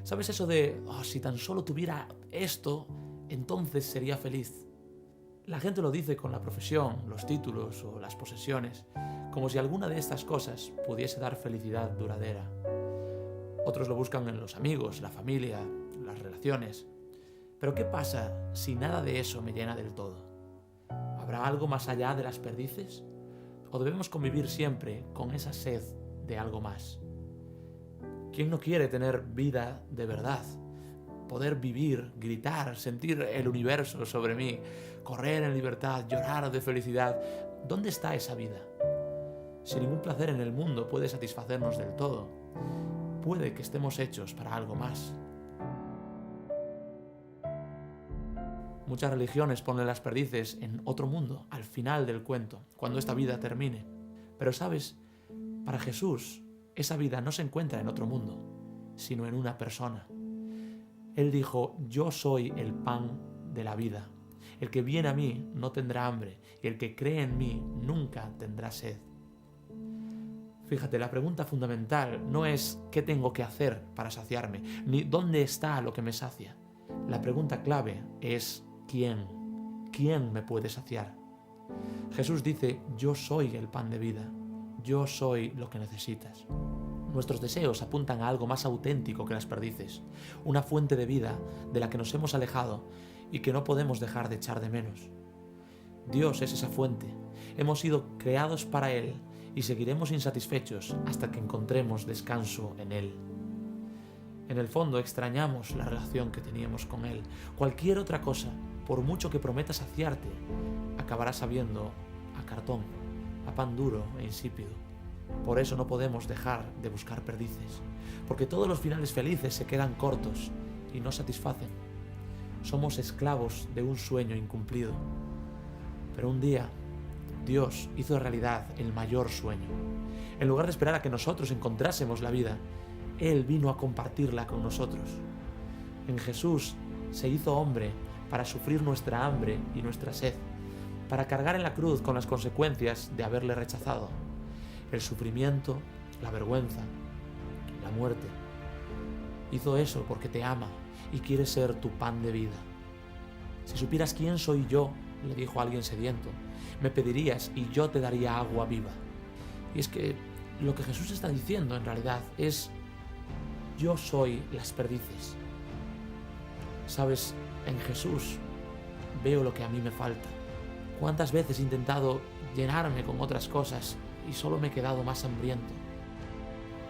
¿Sabes eso de, si tan solo tuviera esto, entonces sería feliz? La gente lo dice con la profesión, los títulos o las posesiones, como si alguna de estas cosas pudiese dar felicidad duradera. Otros lo buscan en los amigos, la familia, las relaciones. Pero ¿qué pasa si nada de eso me llena del todo? ¿Habrá algo más allá de las perdices? ¿O debemos convivir siempre con esa sed de algo más? ¿Quién no quiere tener vida de verdad? Poder vivir, gritar, sentir el universo sobre mí, correr en libertad, llorar de felicidad. ¿Dónde está esa vida? Si ningún placer en el mundo puede satisfacernos del todo, puede que estemos hechos para algo más. Muchas religiones ponen las perdices en otro mundo, al final del cuento, cuando esta vida termine. Pero sabes, para Jesús, esa vida no se encuentra en otro mundo, sino en una persona. Él dijo: yo soy el pan de la vida. El que viene a mí no tendrá hambre, y el que cree en mí nunca tendrá sed. Fíjate, la pregunta fundamental no es ¿qué tengo que hacer para saciarme?, ni ¿dónde está lo que me sacia? La pregunta clave es ¿quién? ¿Quién me puede saciar? Jesús dice: yo soy el pan de vida, yo soy lo que necesitas. Nuestros deseos apuntan a algo más auténtico que las perdices, una fuente de vida de la que nos hemos alejado y que no podemos dejar de echar de menos. Dios es esa fuente, hemos sido creados para Él y seguiremos insatisfechos hasta que encontremos descanso en Él. En el fondo extrañamos la relación que teníamos con Él. Cualquier otra cosa, por mucho que prometa saciarte, acabará sabiendo a cartón, a pan duro e insípido. Por eso no podemos dejar de buscar perdices, porque todos los finales felices se quedan cortos y no satisfacen. Somos esclavos de un sueño incumplido. Pero un día, Dios hizo realidad el mayor sueño. En lugar de esperar a que nosotros encontrásemos la vida, Él vino a compartirla con nosotros. En Jesús se hizo hombre para sufrir nuestra hambre y nuestra sed, para cargar en la cruz con las consecuencias de haberle rechazado: el sufrimiento, la vergüenza, la muerte. Hizo eso porque te ama y quiere ser tu pan de vida. Si supieras quién soy yo, le dijo alguien sediento, me pedirías y yo te daría agua viva. Y es que lo que Jesús está diciendo en realidad es: yo soy las perdices. Sabes, en Jesús veo lo que a mí me falta. ¿Cuántas veces he intentado llenarme con otras cosas y solo me he quedado más hambriento?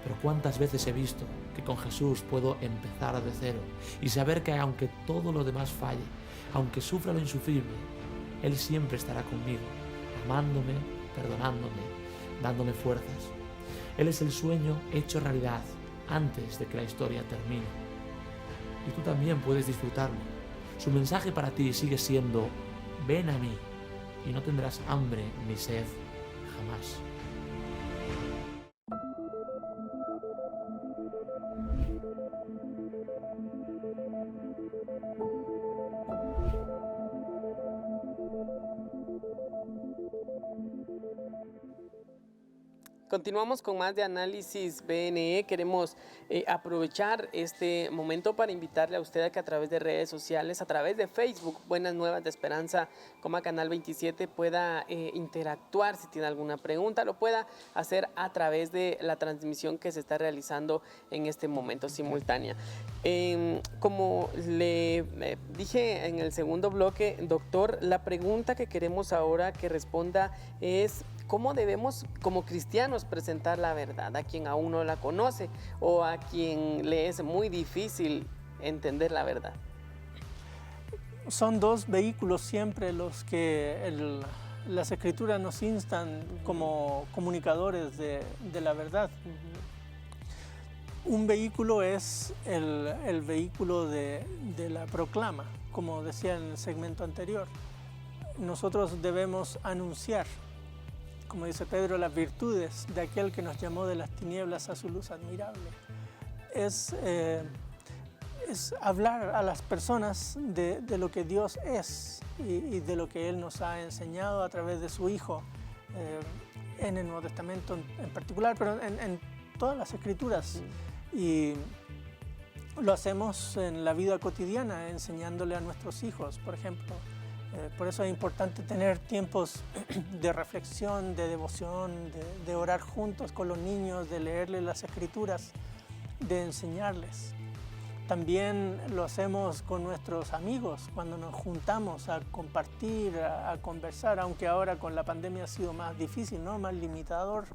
Pero cuántas veces he visto que con Jesús puedo empezar de cero y saber que aunque todo lo demás falle, aunque sufra lo insufrible, Él siempre estará conmigo, amándome, perdonándome, dándome fuerzas. Él es el sueño hecho realidad antes de que la historia termine. Y tú también puedes disfrutarlo. Su mensaje para ti sigue siendo: ven a mí y no tendrás hambre ni sed jamás. Continuamos con más de Análisis BNE. Queremos aprovechar este momento para invitarle a usted a que a través de redes sociales, a través de Facebook, Buenas Nuevas de Esperanza, Canal 27, pueda interactuar. Si tiene alguna pregunta, lo pueda hacer a través de la transmisión que se está realizando en este momento simultánea. Como le dije en el segundo bloque, doctor, la pregunta que queremos ahora que responda es: ¿cómo debemos como cristianos presentar la verdad a quien aún no la conoce o a quien le es muy difícil entender la verdad? Son dos vehículos siempre los que las Escrituras nos instan como comunicadores de la verdad. Un vehículo es el vehículo de la proclama, como decía en el segmento anterior. Nosotros debemos anunciar, como dice Pedro, las virtudes de aquel que nos llamó de las tinieblas a su luz admirable. Es hablar a las personas de lo que Dios es y de lo que Él nos ha enseñado a través de su Hijo, en el Nuevo Testamento en particular, pero en todas las Escrituras. Y lo hacemos en la vida cotidiana, enseñándole a nuestros hijos, por ejemplo. Por eso es importante tener tiempos de reflexión, de devoción, de orar juntos con los niños, de leerles las Escrituras, de enseñarles. También lo hacemos con nuestros amigos, cuando nos juntamos a compartir, a conversar, aunque ahora con la pandemia ha sido más difícil, ¿no? Más limitador.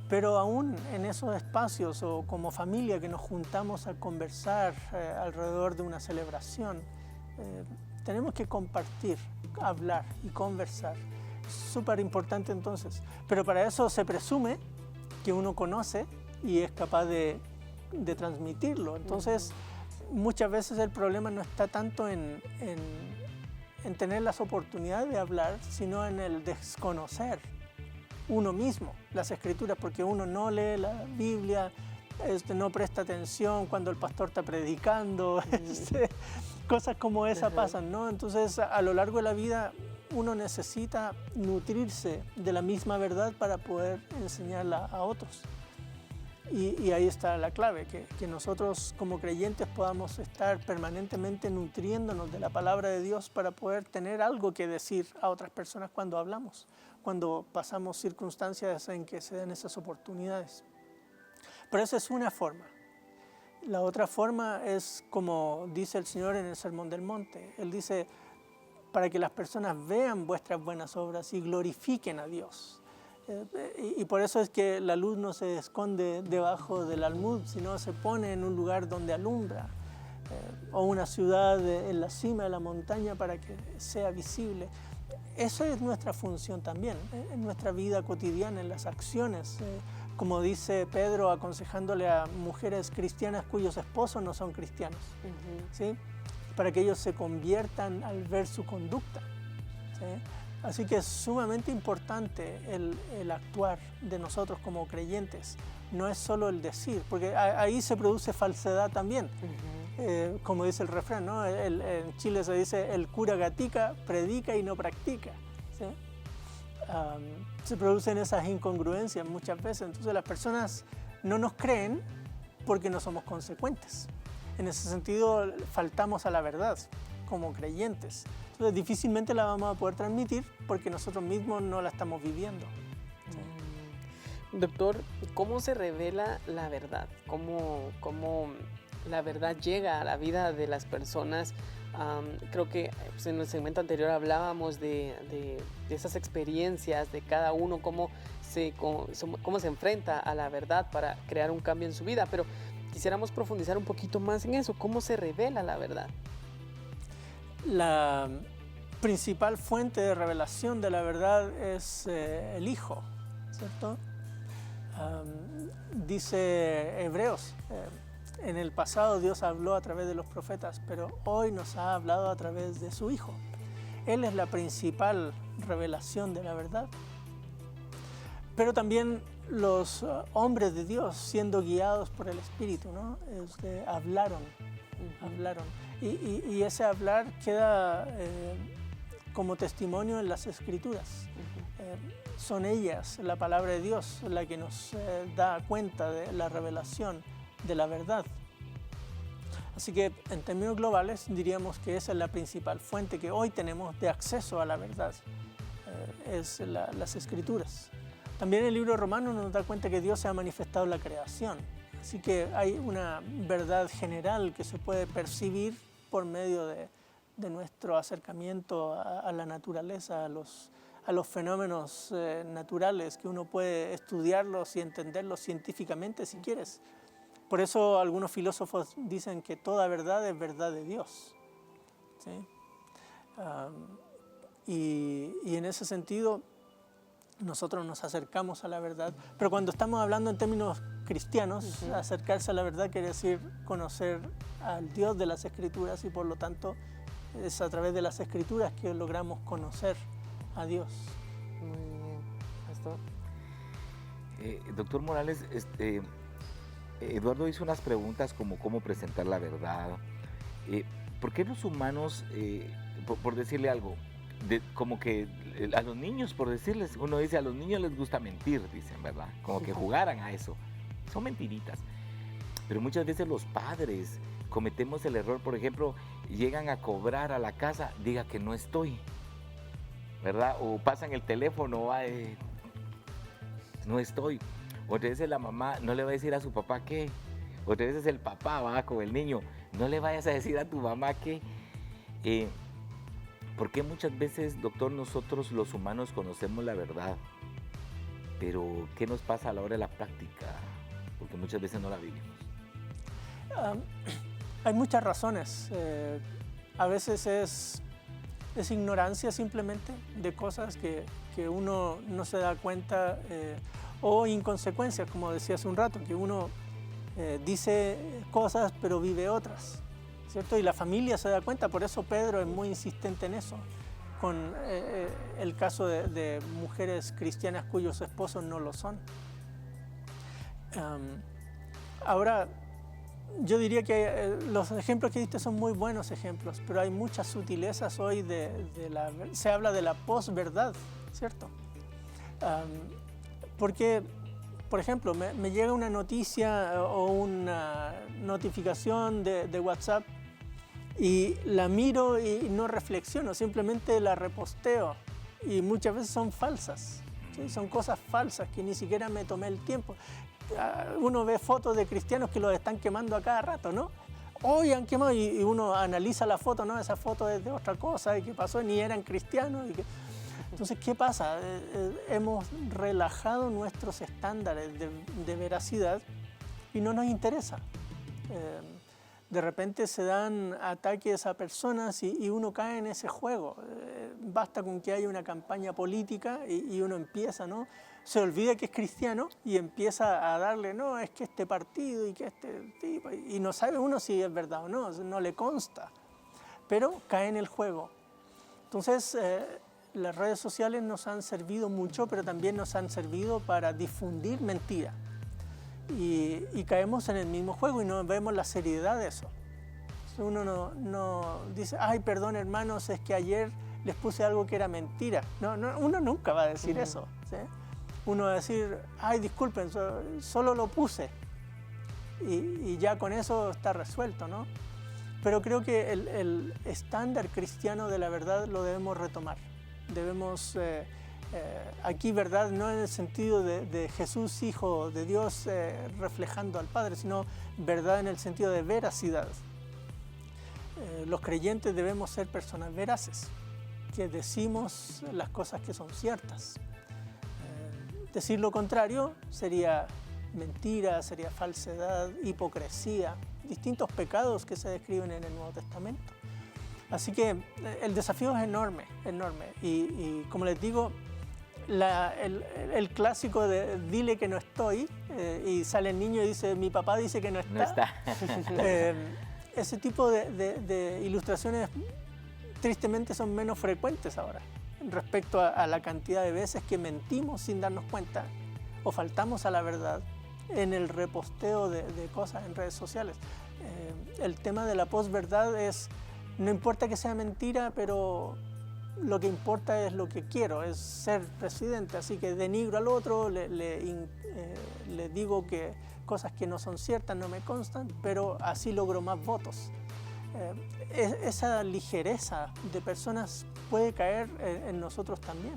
Pero aún en esos espacios o como familia que nos juntamos a conversar alrededor de una celebración, tenemos que compartir, hablar y conversar. Súper importante entonces. Pero para eso se presume que uno conoce y es capaz de transmitirlo. Entonces, muchas veces el problema no está tanto en en tener las oportunidades de hablar, sino en el desconocer uno mismo las Escrituras, porque uno no lee la Biblia, no presta atención cuando el pastor está predicando, cosas como esa pasan, ¿no? Entonces, a lo largo de la vida, uno necesita nutrirse de la misma verdad para poder enseñarla a otros. Y ahí está la clave, que nosotros como creyentes podamos estar permanentemente nutriéndonos de la palabra de Dios para poder tener algo que decir a otras personas cuando hablamos, cuando pasamos circunstancias en que se den esas oportunidades. Pero esa es una forma. La otra forma es como dice el Señor en el Sermón del Monte. Él dice, para que las personas vean vuestras buenas obras y glorifiquen a Dios. Y por eso es que la luz no se esconde debajo del almud, sino se pone en un lugar donde alumbra, o una ciudad en la cima de la montaña para que sea visible. Esa es nuestra función también, en nuestra vida cotidiana, en las acciones. Como dice Pedro aconsejándole a mujeres cristianas cuyos esposos no son cristianos, ¿sí? Para que ellos se conviertan al ver su conducta, ¿sí? Así que es sumamente importante el actuar de nosotros como creyentes. No es solo el decir, porque ahí se produce falsedad también. Como dice el refrán, ¿no? En Chile se dice, el cura gatica, predica y no practica, ¿sí? Se producen esas incongruencias muchas veces. Entonces las personas no nos creen porque no somos consecuentes. En ese sentido, faltamos a la verdad como creyentes. Entonces difícilmente la vamos a poder transmitir porque nosotros mismos no la estamos viviendo. Doctor, ¿cómo se revela la verdad? ¿Cómo la verdad llega a la vida de las personas? Creo que pues, en el segmento anterior hablábamos de esas experiencias de cada uno, cómo se enfrenta a la verdad para crear un cambio en su vida, pero quisiéramos profundizar un poquito más en eso. ¿Cómo se revela la verdad? La principal fuente de revelación de la verdad es el Hijo, ¿cierto? Dice Hebreos, en el pasado Dios habló a través de los profetas, pero hoy nos ha hablado a través de su Hijo. Él es la principal revelación de la verdad. Pero también los hombres de Dios, siendo guiados por el Espíritu, ¿no? Hablaron. Y ese hablar queda como testimonio en las Escrituras. Son ellas, la palabra de Dios, la que nos da cuenta de la revelación de la verdad. Así que en términos globales diríamos que esa es la principal fuente que hoy tenemos de acceso a la verdad, es las Escrituras. También el libro de Romanos nos da cuenta que Dios se ha manifestado en la creación. Así que hay una verdad general que se puede percibir por medio de nuestro acercamiento a la naturaleza, a los fenómenos naturales, que uno puede estudiarlos y entenderlos científicamente si quieres. Por eso algunos filósofos dicen que toda verdad es verdad de Dios, ¿sí? Y en ese sentido nosotros nos acercamos a la verdad, pero cuando estamos hablando en términos cristianos, acercarse a la verdad quiere decir conocer al Dios de las Escrituras, y por lo tanto es a través de las Escrituras que logramos conocer a Dios. Muy bien, pastor. Doctor Morales, Eduardo hizo unas preguntas como cómo presentar la verdad. ¿Por qué los humanos, por decirle algo, como que a los niños, por decirles, uno dice, a los niños les gusta mentir, dicen, ¿verdad? Como que jugaran a eso. Son mentiritas. Pero muchas veces los padres cometemos el error, por ejemplo, llegan a cobrar a la casa, diga que no estoy, ¿verdad? O pasan el teléfono, no estoy. Otras veces la mamá no le va a decir a su papá qué. Otras veces el papá va con el niño, no le vayas a decir a tu mamá qué. ¿Por qué muchas veces, doctor, nosotros los humanos conocemos la verdad? Pero ¿qué nos pasa a la hora de la práctica? Porque muchas veces no la vivimos. Hay muchas razones. A veces es ignorancia simplemente de cosas que uno no se da cuenta, o inconsecuencias, como decía hace un rato, que uno dice cosas pero vive otras, ¿cierto? Y la familia se da cuenta, por eso Pedro es muy insistente en eso, con el caso de mujeres cristianas cuyos esposos no lo son. Ahora, yo diría que los ejemplos que diste son muy buenos ejemplos, pero hay muchas sutilezas hoy se habla de la posverdad, ¿cierto? Porque, por ejemplo, me llega una noticia o una notificación de WhatsApp y la miro y no reflexiono, simplemente la reposteo y muchas veces son falsas, ¿sí? Son cosas falsas que ni siquiera me tomé el tiempo. Uno ve fotos de cristianos que los están quemando a cada rato, ¿no? Hoy han quemado y uno analiza la foto, ¿no? Esa foto es de otra cosa y que pasó, ni eran cristianos. Entonces, ¿qué pasa? Hemos relajado nuestros estándares de veracidad y no nos interesa. De repente se dan ataques a personas y uno cae en ese juego. Basta con que haya una campaña política y uno empieza, ¿no? Se olvida que es cristiano y empieza a darle, no, es que este partido y que este tipo, y no sabe uno si es verdad o no, no le consta, pero cae en el juego. Entonces, las redes sociales nos han servido mucho, pero también nos han servido para difundir mentira. Y caemos en el mismo juego y no vemos la seriedad de eso. Uno no dice, ay, perdón hermanos, es que ayer les puse algo que era mentira. No, uno nunca va a decir eso, ¿sí? Uno va a decir, ay, disculpen, solo lo puse. Y ya con eso está resuelto, ¿no? Pero creo que el estándar cristiano de la verdad lo debemos retomar. Debemos, aquí verdad no en el sentido de Jesús, Hijo de Dios, reflejando al Padre, sino verdad en el sentido de veracidad. Los creyentes debemos ser personas veraces, que decimos las cosas que son ciertas. Decir lo contrario sería mentira, sería falsedad, hipocresía, distintos pecados que se describen en el Nuevo Testamento. Así que el desafío es enorme, enorme. Y como les digo, el clásico de dile que no estoy, y sale el niño y dice, mi papá dice que no está. No está. Ese tipo de ilustraciones tristemente son menos frecuentes ahora, respecto a la cantidad de veces que mentimos sin darnos cuenta o faltamos a la verdad en el reposteo de cosas en redes sociales. El tema de la posverdad es, no importa que sea mentira, pero lo que importa es lo que quiero, es ser presidente, así que denigro al otro, le digo que cosas que no son ciertas, no me constan, pero así logro más votos. Esa ligereza de personas puede caer en nosotros también.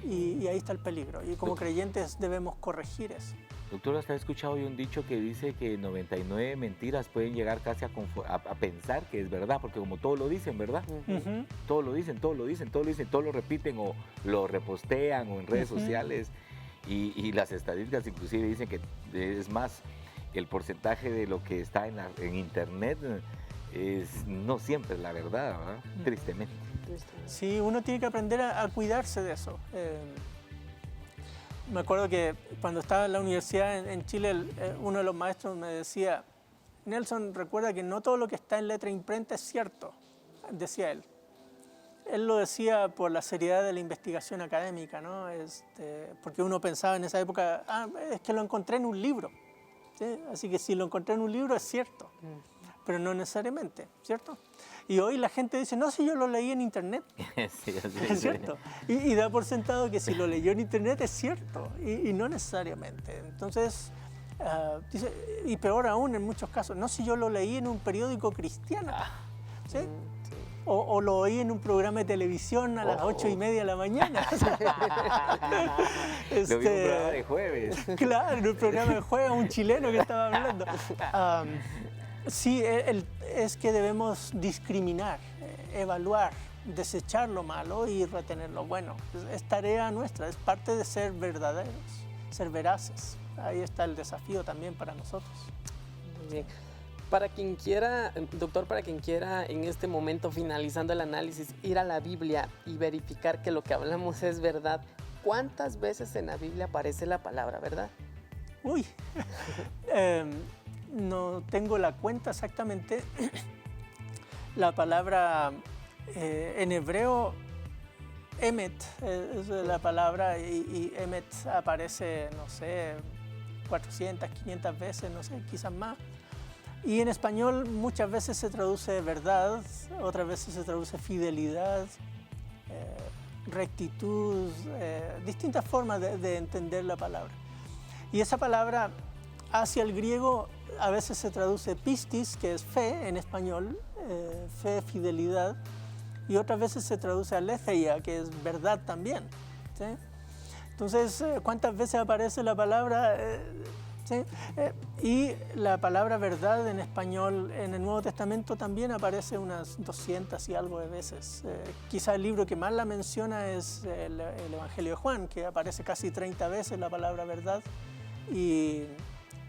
Y ahí está el peligro. Y como creyentes debemos corregir eso. Doctor, hasta he escuchado hoy un dicho que dice que 99 mentiras pueden llegar casi a pensar que es verdad, porque como todos lo dicen, ¿verdad? Uh-huh. Todos lo dicen, todos lo repiten o lo repostean o en redes sociales. Y las estadísticas inclusive dicen que es más, el porcentaje de lo que está en internet no siempre es la verdad, ¿verdad? Tristemente. Sí, uno tiene que aprender a cuidarse de eso. Me acuerdo que cuando estaba en la universidad en Chile, uno de los maestros me decía, Nelson, recuerda que no todo lo que está en letra imprenta es cierto, decía él. Él lo decía por la seriedad de la investigación académica, ¿no? Porque uno pensaba en esa época, es que lo encontré en un libro, ¿sí? Así que si lo encontré en un libro es cierto, pero no necesariamente, ¿cierto? Y hoy la gente dice, no, si yo lo leí en internet. Sí, es cierto. Y da por sentado que si lo leyó en internet es cierto, y no necesariamente. Entonces, dice, y peor aún en muchos casos, no, si yo lo leí en un periódico cristiano, ¿sí? O lo oí en un programa de televisión a las 8:30 de la mañana. Lo vi en un programa de jueves. Claro, en un programa de jueves, un chileno que estaba hablando. Sí, es que debemos discriminar, evaluar, desechar lo malo y retener lo bueno. Es tarea nuestra, es parte de ser verdaderos, ser veraces. Ahí está el desafío también para nosotros. Muy bien. Para quien quiera, doctor, para quien quiera en este momento, finalizando el análisis, ir a la Biblia y verificar que lo que hablamos es verdad, ¿cuántas veces en la Biblia aparece la palabra verdad? Uy, no tengo la cuenta exactamente, La palabra en hebreo, emet, es la palabra, y emet aparece, no sé, 400, 500 veces, no sé, quizás más. Y en español muchas veces se traduce verdad, otras veces se traduce fidelidad, rectitud, distintas formas de entender la palabra. Y esa palabra hacia el griego a veces se traduce pistis, que es fe en español, fe, fidelidad, y otras veces se traduce aletheia, que es verdad también, ¿sí? Entonces, ¿cuántas veces aparece la palabra? ¿Sí? Y la palabra verdad en español en el Nuevo Testamento también aparece unas 200 y algo de veces. Quizá el libro que más la menciona es el Evangelio de Juan, que aparece casi 30 veces la palabra verdad, y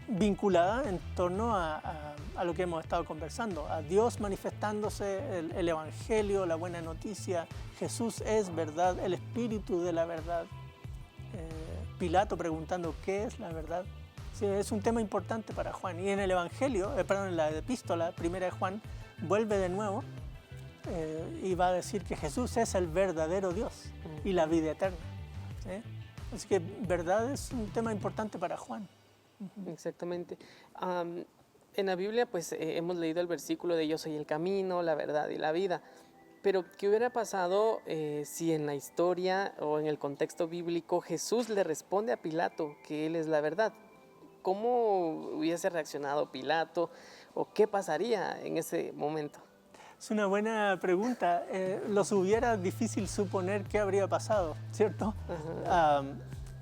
vinculada en torno a lo que hemos estado conversando, a Dios manifestándose, el Evangelio, la buena noticia. Jesús es verdad, el Espíritu de la verdad. Pilato preguntando qué es la verdad. Sí, es un tema importante para Juan. Y en el Evangelio, en la epístola primera de Juan, vuelve de nuevo y va a decir que Jesús es el verdadero Dios y la vida eterna, ¿sí? Así que verdad es un tema importante para Juan. Exactamente. En la Biblia pues hemos leído el versículo de yo soy el camino, la verdad y la vida. Pero ¿qué hubiera pasado si en la historia o en el contexto bíblico Jesús le responde a Pilato que él es la verdad? ¿Cómo hubiese reaccionado Pilato o qué pasaría en ese momento? Es una buena pregunta. Los hubiera difícil suponer qué habría pasado, ¿cierto?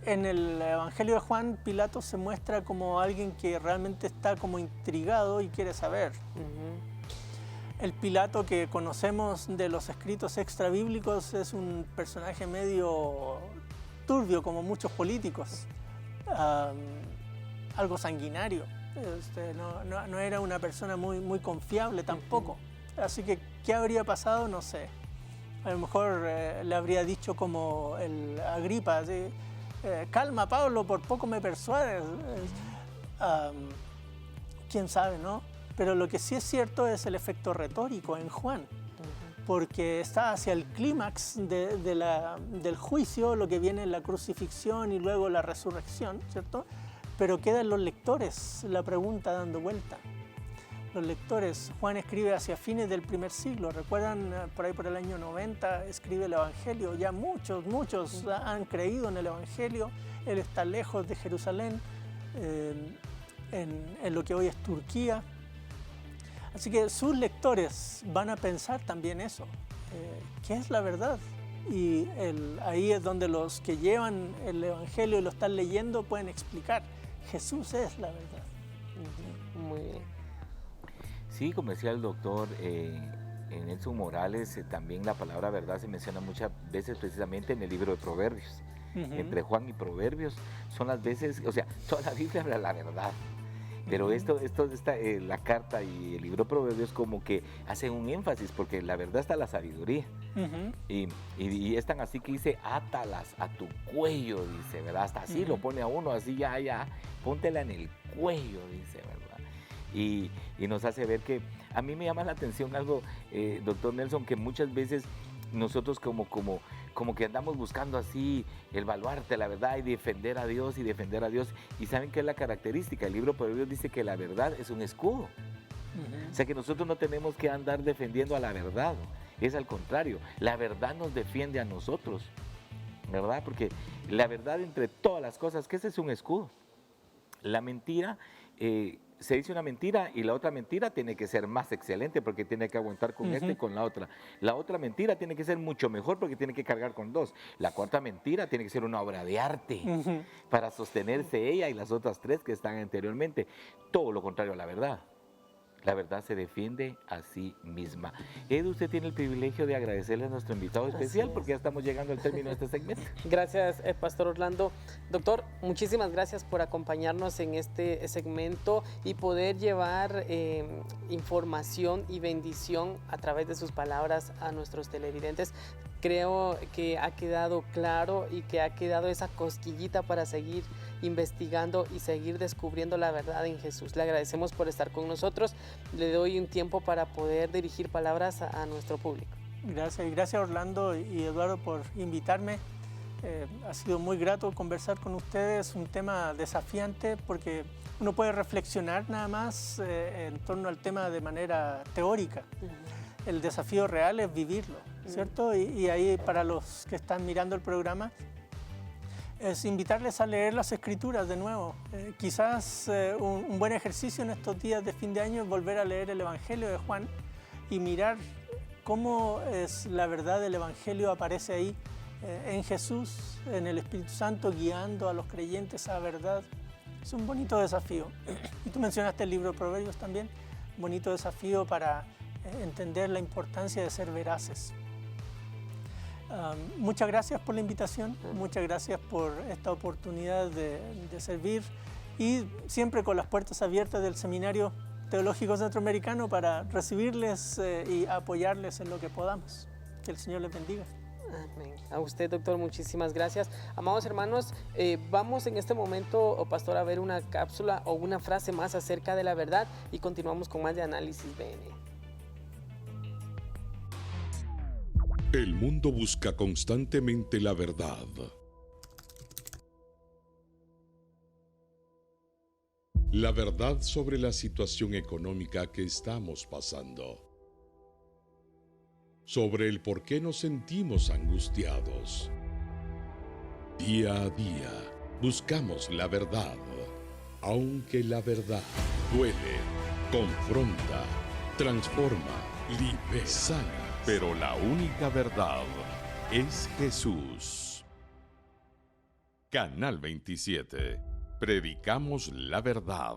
En el Evangelio de Juan, Pilato se muestra como alguien que realmente está como intrigado y quiere saber. El Pilato que conocemos de los escritos extrabíblicos es un personaje medio turbio, como muchos políticos, algo sanguinario. No era una persona muy confiable tampoco. Así que, ¿qué habría pasado? No sé. A lo mejor le habría dicho como el Agripa, ¿sí? Calma, Pablo, por poco me persuades. ¿Quién sabe, no? Pero lo que sí es cierto es el efecto retórico en Juan, porque está hacia el clímax del juicio, lo que viene en la crucifixión y luego la resurrección, ¿cierto? Pero queda en los lectores la pregunta dando vuelta. Los lectores, Juan escribe hacia fines del primer siglo, recuerdan, por ahí por el año 90 escribe el Evangelio, ya muchos han creído en el Evangelio, él está lejos de Jerusalén, en lo que hoy es Turquía. Así que sus lectores van a pensar también eso, ¿qué es la verdad? Y ahí es donde los que llevan el Evangelio y lo están leyendo pueden explicar, Jesús es la verdad. Muy bien. Sí, como decía el doctor Nelson Morales, también la palabra verdad se menciona muchas veces precisamente en el libro de Proverbios. Entre Juan y Proverbios son las veces, o sea, toda la Biblia habla la verdad. Pero la carta y el libro de Proverbios como que hacen un énfasis, porque la verdad está la sabiduría. Y es tan así que dice, átalas a tu cuello, dice, ¿verdad? Hasta así lo pone a uno, así ya, póntela en el cuello, dice, ¿verdad? Y nos hace ver que, a mí me llama la atención algo, doctor Nelson, que muchas veces nosotros como que andamos buscando así el baluarte, la verdad, y defender a Dios. Y ¿saben qué es la característica? El libro de Proverbios dice que la verdad es un escudo. O sea que nosotros no tenemos que andar defendiendo a la verdad. Es al contrario, la verdad nos defiende a nosotros, ¿verdad? Porque la verdad entre todas las cosas, que ese es un escudo. La mentira, se dice una mentira y la otra mentira tiene que ser más excelente porque tiene que aguantar con esta y con la otra. La otra mentira tiene que ser mucho mejor porque tiene que cargar con dos. La cuarta mentira tiene que ser una obra de arte para sostenerse ella y las otras tres que están anteriormente. Todo lo contrario a la verdad. La verdad se defiende a sí misma. Edu, usted tiene el privilegio de agradecerle a nuestro invitado especial porque ya estamos llegando al término de este segmento. Gracias, Pastor Orlando. Doctor, muchísimas gracias por acompañarnos en este segmento y poder llevar información y bendición a través de sus palabras a nuestros televidentes. Creo que ha quedado claro y que ha quedado esa cosquillita para seguir investigando y seguir descubriendo la verdad en Jesús. Le agradecemos por estar con nosotros. Le doy un tiempo para poder dirigir palabras a nuestro público. Gracias, y gracias Orlando y Eduardo por invitarme. Ha sido muy grato conversar con ustedes, un tema desafiante porque uno puede reflexionar nada más en torno al tema de manera teórica. El desafío real es vivirlo, ¿cierto? Y ahí para los que están mirando el programa, es invitarles a leer las Escrituras de nuevo. Quizás un buen ejercicio en estos días de fin de año es volver a leer el Evangelio de Juan y mirar cómo es la verdad del Evangelio aparece ahí, en Jesús, en el Espíritu Santo, guiando a los creyentes a la verdad. Es un bonito desafío. Y tú mencionaste el libro de Proverbios también, un bonito desafío para entender la importancia de ser veraces. Muchas gracias por la invitación, muchas gracias por esta oportunidad de servir y siempre con las puertas abiertas del Seminario Teológico Centroamericano para recibirles y apoyarles en lo que podamos. Que el Señor les bendiga. Amén. A usted, doctor, muchísimas gracias. Amados hermanos, vamos en este momento, pastor, a ver una cápsula o una frase más acerca de la verdad y continuamos con más de Análisis BNE. El mundo busca constantemente la verdad. La verdad sobre la situación económica que estamos pasando. Sobre el por qué nos sentimos angustiados. Día a día buscamos la verdad, aunque la verdad duele, confronta, transforma, libera, sana. Pero la única verdad es Jesús. Canal 27. Predicamos la verdad.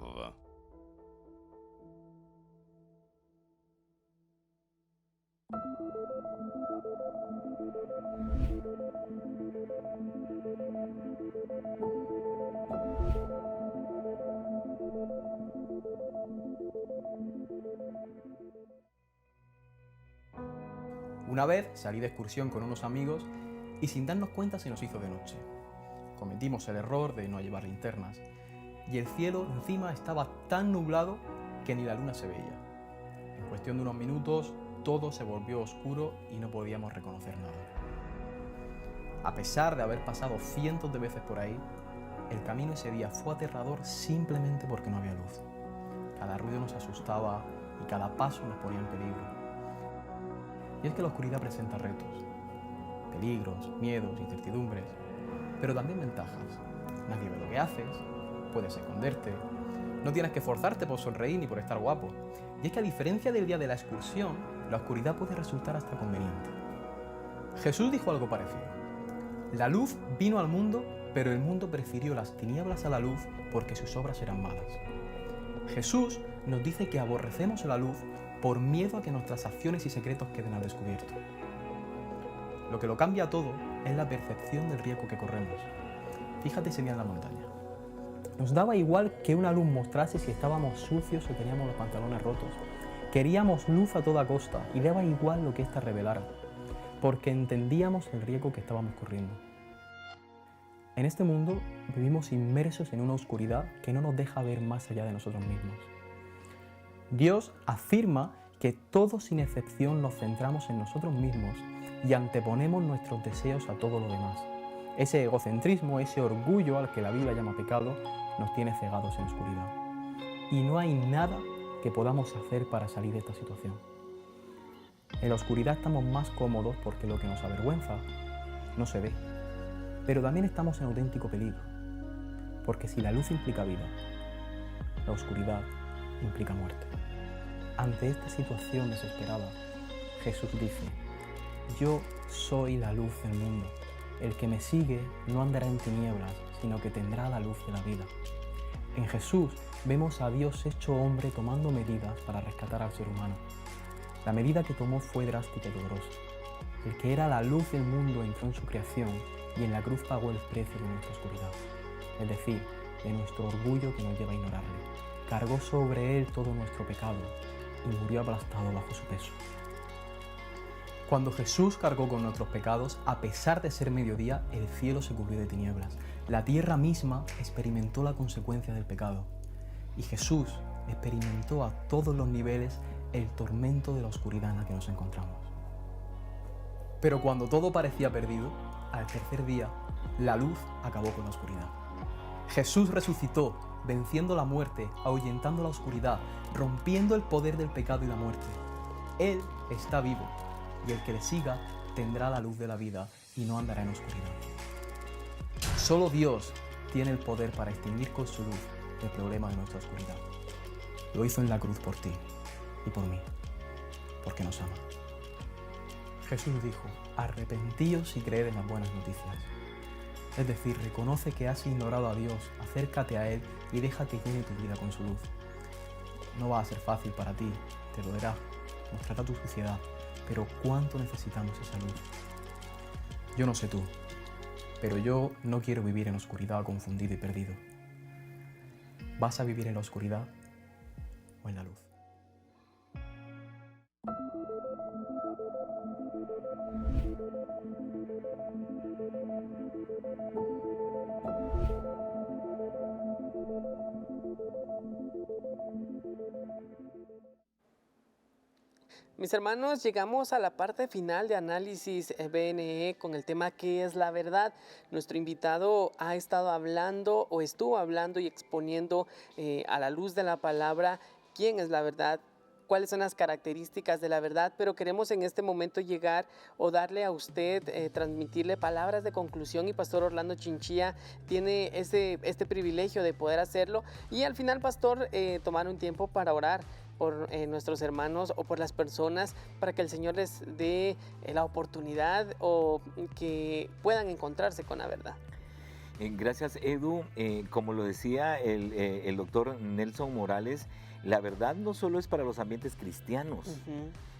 Una vez salí de excursión con unos amigos y sin darnos cuenta se nos hizo de noche. Cometimos el error de no llevar linternas y el cielo encima estaba tan nublado que ni la luna se veía. En cuestión de unos minutos todo se volvió oscuro y no podíamos reconocer nada. A pesar de haber pasado cientos de veces por ahí, el camino ese día fue aterrador simplemente porque no había luz. Cada ruido nos asustaba y cada paso nos ponía en peligro. Y es que la oscuridad presenta retos, peligros, miedos, incertidumbres, pero también ventajas. Nadie ve lo que haces, puedes esconderte, no tienes que esforzarte por sonreír ni por estar guapo. Y es que a diferencia del día de la excursión, la oscuridad puede resultar hasta conveniente. Jesús dijo algo parecido. La luz vino al mundo, pero el mundo prefirió las tinieblas a la luz porque sus obras eran malas. Jesús nos dice que aborrecemos la luz por miedo a que nuestras acciones y secretos queden al descubierto. Lo que lo cambia todo es la percepción del riesgo que corremos. Fíjate ese día en la montaña. Nos daba igual que una luz mostrase si estábamos sucios o teníamos los pantalones rotos. Queríamos luz a toda costa y daba igual lo que ésta revelara, porque entendíamos el riesgo que estábamos corriendo. En este mundo vivimos inmersos en una oscuridad que no nos deja ver más allá de nosotros mismos. Dios afirma que todos sin excepción nos centramos en nosotros mismos y anteponemos nuestros deseos a todo lo demás. Ese egocentrismo, ese orgullo al que la Biblia llama pecado, nos tiene cegados en oscuridad. Y no hay nada que podamos hacer para salir de esta situación. En la oscuridad estamos más cómodos porque lo que nos avergüenza no se ve. Pero también estamos en auténtico peligro, porque si la luz implica vida, la oscuridad implica muerte. Ante esta situación desesperada, Jesús dice: yo soy la luz del mundo. El que me sigue no andará en tinieblas, sino que tendrá la luz de la vida. En Jesús vemos a Dios hecho hombre tomando medidas para rescatar al ser humano. La medida que tomó fue drástica y dolorosa. El que era la luz del mundo entró en su creación y en la cruz pagó el precio de nuestra oscuridad, es decir, de nuestro orgullo que nos lleva a ignorarle. Cargó sobre él todo nuestro pecado y murió aplastado bajo su peso. Cuando Jesús cargó con nuestros pecados, a pesar de ser mediodía, el cielo se cubrió de tinieblas. La tierra misma experimentó la consecuencia del pecado. Y Jesús experimentó a todos los niveles el tormento de la oscuridad en la que nos encontramos. Pero cuando todo parecía perdido, al tercer día, la luz acabó con la oscuridad. Jesús resucitó, venciendo la muerte, ahuyentando la oscuridad, rompiendo el poder del pecado y la muerte. Él está vivo, y el que le siga tendrá la luz de la vida y no andará en oscuridad. Solo Dios tiene el poder para extinguir con su luz el problema de nuestra oscuridad. Lo hizo en la cruz por ti y por mí, porque nos ama. Jesús dijo: arrepentíos y creed en las buenas noticias. Es decir, reconoce que has ignorado a Dios, acércate a Él y deja que llene tu vida con su luz. No va a ser fácil para ti, te dolerá, mostrará tu suciedad, pero ¿cuánto necesitamos esa luz? Yo no sé tú, pero yo no quiero vivir en oscuridad, confundido y perdido. ¿Vas a vivir en la oscuridad o en la luz? Mis hermanos, llegamos a la parte final de Análisis BNE con el tema ¿qué es la verdad? Nuestro invitado ha estado hablando o estuvo hablando y exponiendo a la luz de la palabra quién es la verdad, cuáles son las características de la verdad, pero queremos en este momento llegar o darle a usted, transmitirle palabras de conclusión, y Pastor Orlando Chinchilla tiene este privilegio de poder hacerlo, y al final, Pastor, tomar un tiempo para orar por nuestros hermanos o por las personas, para que el Señor les dé la oportunidad o que puedan encontrarse con la verdad. Gracias, Edu. Como lo decía el doctor Nelson Morales, la verdad no solo es para los ambientes cristianos.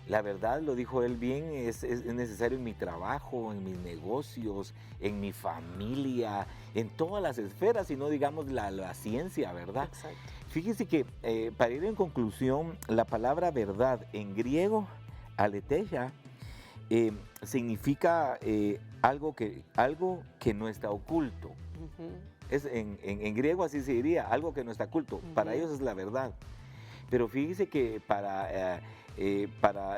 La verdad, lo dijo él bien, es necesario en mi trabajo, en mis negocios, en mi familia, en todas las esferas, y no digamos la ciencia, ¿verdad? Exacto. Fíjese que para ir en conclusión, la palabra verdad en griego, aletheia, significa algo que no está oculto. En griego así se diría, algo que no está oculto. Para ellos es la verdad. Pero fíjese que para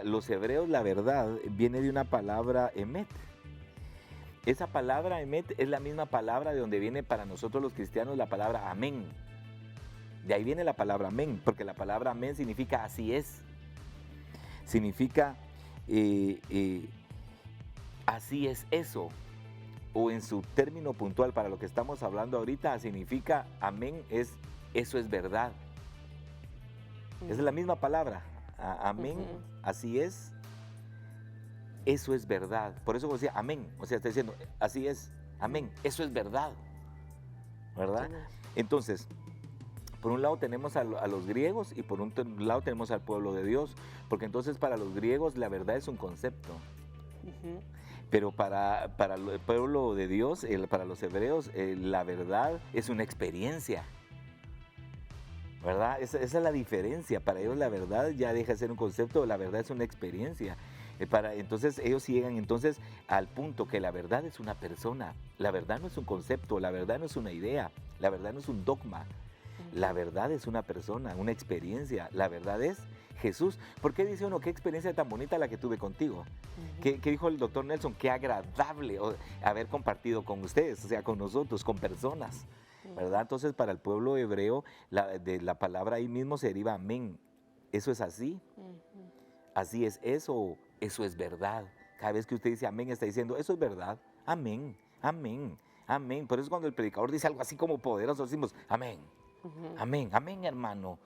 los hebreos la verdad viene de una palabra emet. Esa palabra emet es la misma palabra de donde viene para nosotros los cristianos la palabra amén. De ahí viene la palabra amén, porque la palabra amén significa así es. Significa así es eso. O en su término puntual para lo que estamos hablando ahorita, significa amén es eso es verdad. Es la misma palabra. Amén, así es, eso es verdad. Por eso decía amén, o sea, está diciendo, así es, amén, eso es verdad, ¿verdad? Entonces, por un lado tenemos a los griegos y por un lado tenemos al pueblo de Dios, porque entonces para los griegos la verdad es un concepto. Pero para el pueblo de Dios, para los hebreos, la verdad es una experiencia. ¿Verdad? Esa es la diferencia. Para ellos la verdad ya deja de ser un concepto, la verdad es una experiencia. Entonces ellos llegan entonces al punto que la verdad es una persona. La verdad no es un concepto, la verdad no es una idea, la verdad no es un dogma. La verdad es una persona, una experiencia. La verdad es Jesús. ¿Por qué dice uno, qué experiencia tan bonita la que tuve contigo? ¿Qué dijo el doctor Nelson? Qué agradable haber compartido con ustedes, o sea, con nosotros, con personas. ¿Verdad? Entonces para el pueblo hebreo de la palabra ahí mismo se deriva amén. Eso es así. Así es eso es verdad. Cada vez que usted dice amén está diciendo eso es verdad. Amén, amén, amén. Por eso cuando el predicador dice algo así como poderoso decimos amén, amén, amén, hermano.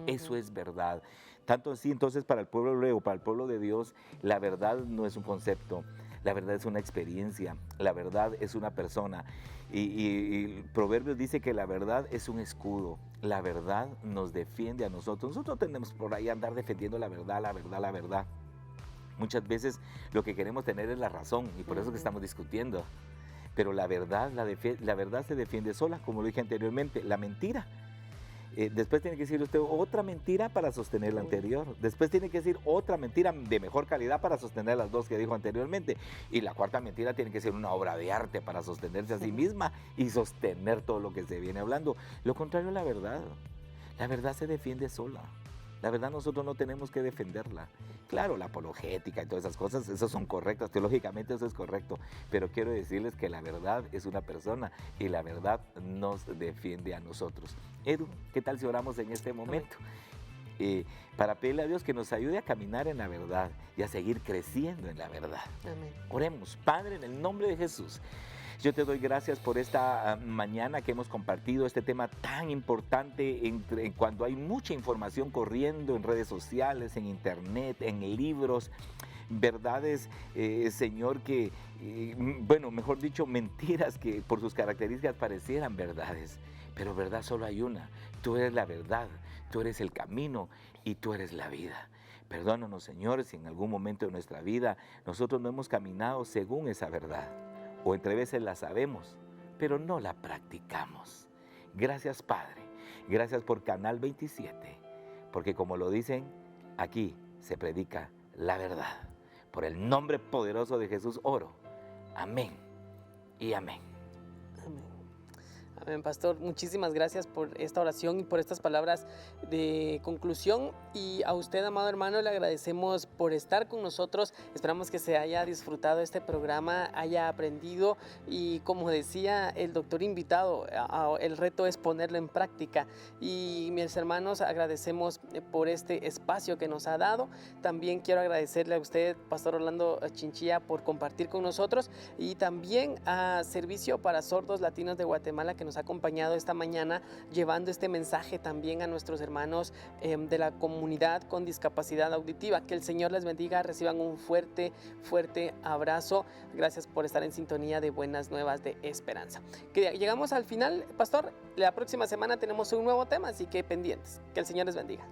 Eso es verdad. Tanto así entonces para el pueblo hebreo, para el pueblo de Dios, la verdad no es un concepto. La verdad es una experiencia, la verdad es una persona. Y Proverbios dice que la verdad es un escudo, la verdad nos defiende a nosotros. Nosotros tenemos por ahí andar defendiendo la verdad, la verdad, la verdad. Muchas veces lo que queremos tener es la razón y por eso que estamos discutiendo. Pero la verdad se defiende sola, como lo dije anteriormente. La mentira Después tiene que decir usted otra mentira para sostener la anterior. Después tiene que decir otra mentira de mejor calidad para sostener las dos que dijo anteriormente. Y la cuarta mentira tiene que ser una obra de arte para sostenerse a sí misma y sostener todo lo que se viene hablando. Lo contrario es la verdad. La verdad se defiende sola. La verdad nosotros no tenemos que defenderla. Claro, la apologética y todas esas cosas, esas son correctas, teológicamente eso es correcto, pero quiero decirles que la verdad es una persona y la verdad nos defiende a nosotros. Edu, ¿qué tal si oramos en este momento? Para pedirle a Dios que nos ayude a caminar en la verdad y a seguir creciendo en la verdad. Amén. Oremos. Padre, en el nombre de Jesús, yo te doy gracias por esta mañana que hemos compartido este tema tan importante cuando hay mucha información corriendo en redes sociales, en internet, en libros, verdades, Señor, que, bueno, mejor dicho, mentiras que por sus características parecieran verdades, pero verdad solo hay una. Tú eres la verdad, tú eres el camino y tú eres la vida. Perdónanos, Señor, si en algún momento de nuestra vida nosotros no hemos caminado según esa verdad. O entre veces la sabemos, pero no la practicamos. Gracias, Padre. Gracias por Canal 27. Porque como lo dicen, aquí se predica la verdad. Por el nombre poderoso de Jesús oro. Amén y amén. Amén. Amén, pastor. Muchísimas gracias por esta oración y por estas palabras de conclusión. Y a usted, amado hermano, le agradecemos por estar con nosotros. Esperamos que se haya disfrutado este programa, haya aprendido y, como decía el doctor invitado, el reto es ponerlo en práctica. Y mis hermanos, agradecemos por este espacio que nos ha dado. También quiero agradecerle a usted, pastor Orlando Chinchilla, por compartir con nosotros, y también a Servicio para Sordos Latinos de Guatemala, que nos ha acompañado esta mañana llevando este mensaje también a nuestros hermanos de la comunidad con discapacidad auditiva. Que el Señor les bendiga, reciban un fuerte abrazo. Gracias por estar en sintonía de Buenas Nuevas de Esperanza. Que llegamos al final, pastor. La próxima semana tenemos un nuevo tema, así que pendientes. Que el Señor les bendiga.